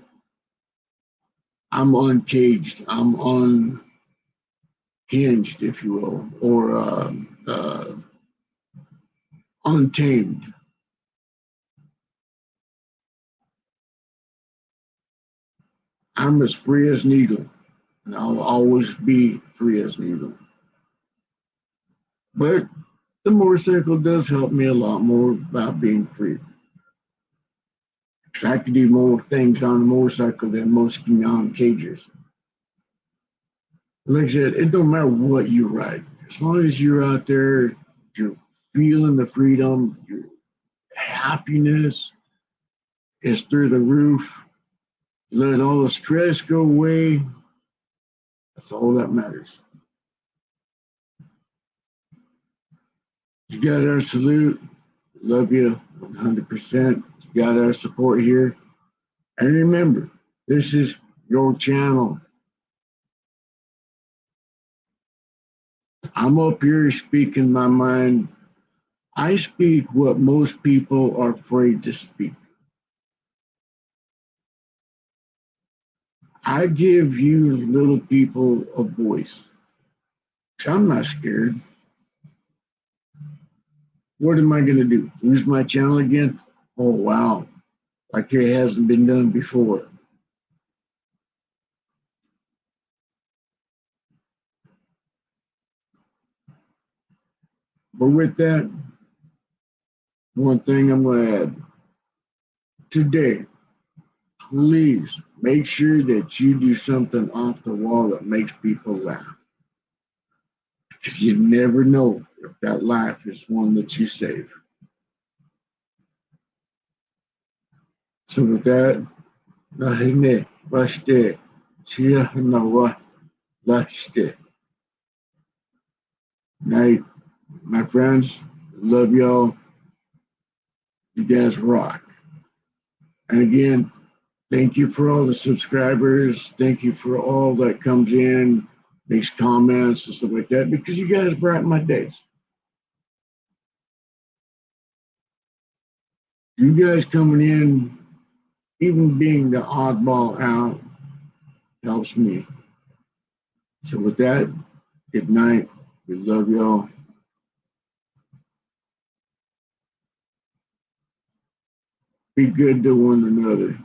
I'm uncaged. I'm unhinged, if you will, or uh, untamed. I'm as free as an eagle, and I'll always be free as an eagle. But the motorcycle does help me a lot more about being free. Because I can do more things on a motorcycle than most non-cagers. Like I said, it don't matter what you ride. As long as you're out there, you're feeling the freedom, your happiness is through the roof. Let all the stress go away. That's all that matters. You got our salute. Love you 100%. You got our support here. And remember, this is your channel. I'm up here speaking my mind. I speak what most people are afraid to speak. I give you little people a voice. So I'm not scared. What am I going to do? Lose my channel again? Oh, wow. Like it hasn't been done before. But with that, one thing I'm going to add. Today, please make sure that you do something off the wall that makes people laugh. Because you never know if that laugh is one that you save. So with that, nahine vaste, chia nawa laste. Night, my friends. Love y'all. You guys rock. And again, thank you for all the subscribers. Thank you for all that comes in, makes comments and stuff like that, because you guys brighten my days. You guys coming in, even being the oddball out, helps me. So with that, good night. We love y'all. Be good to one another.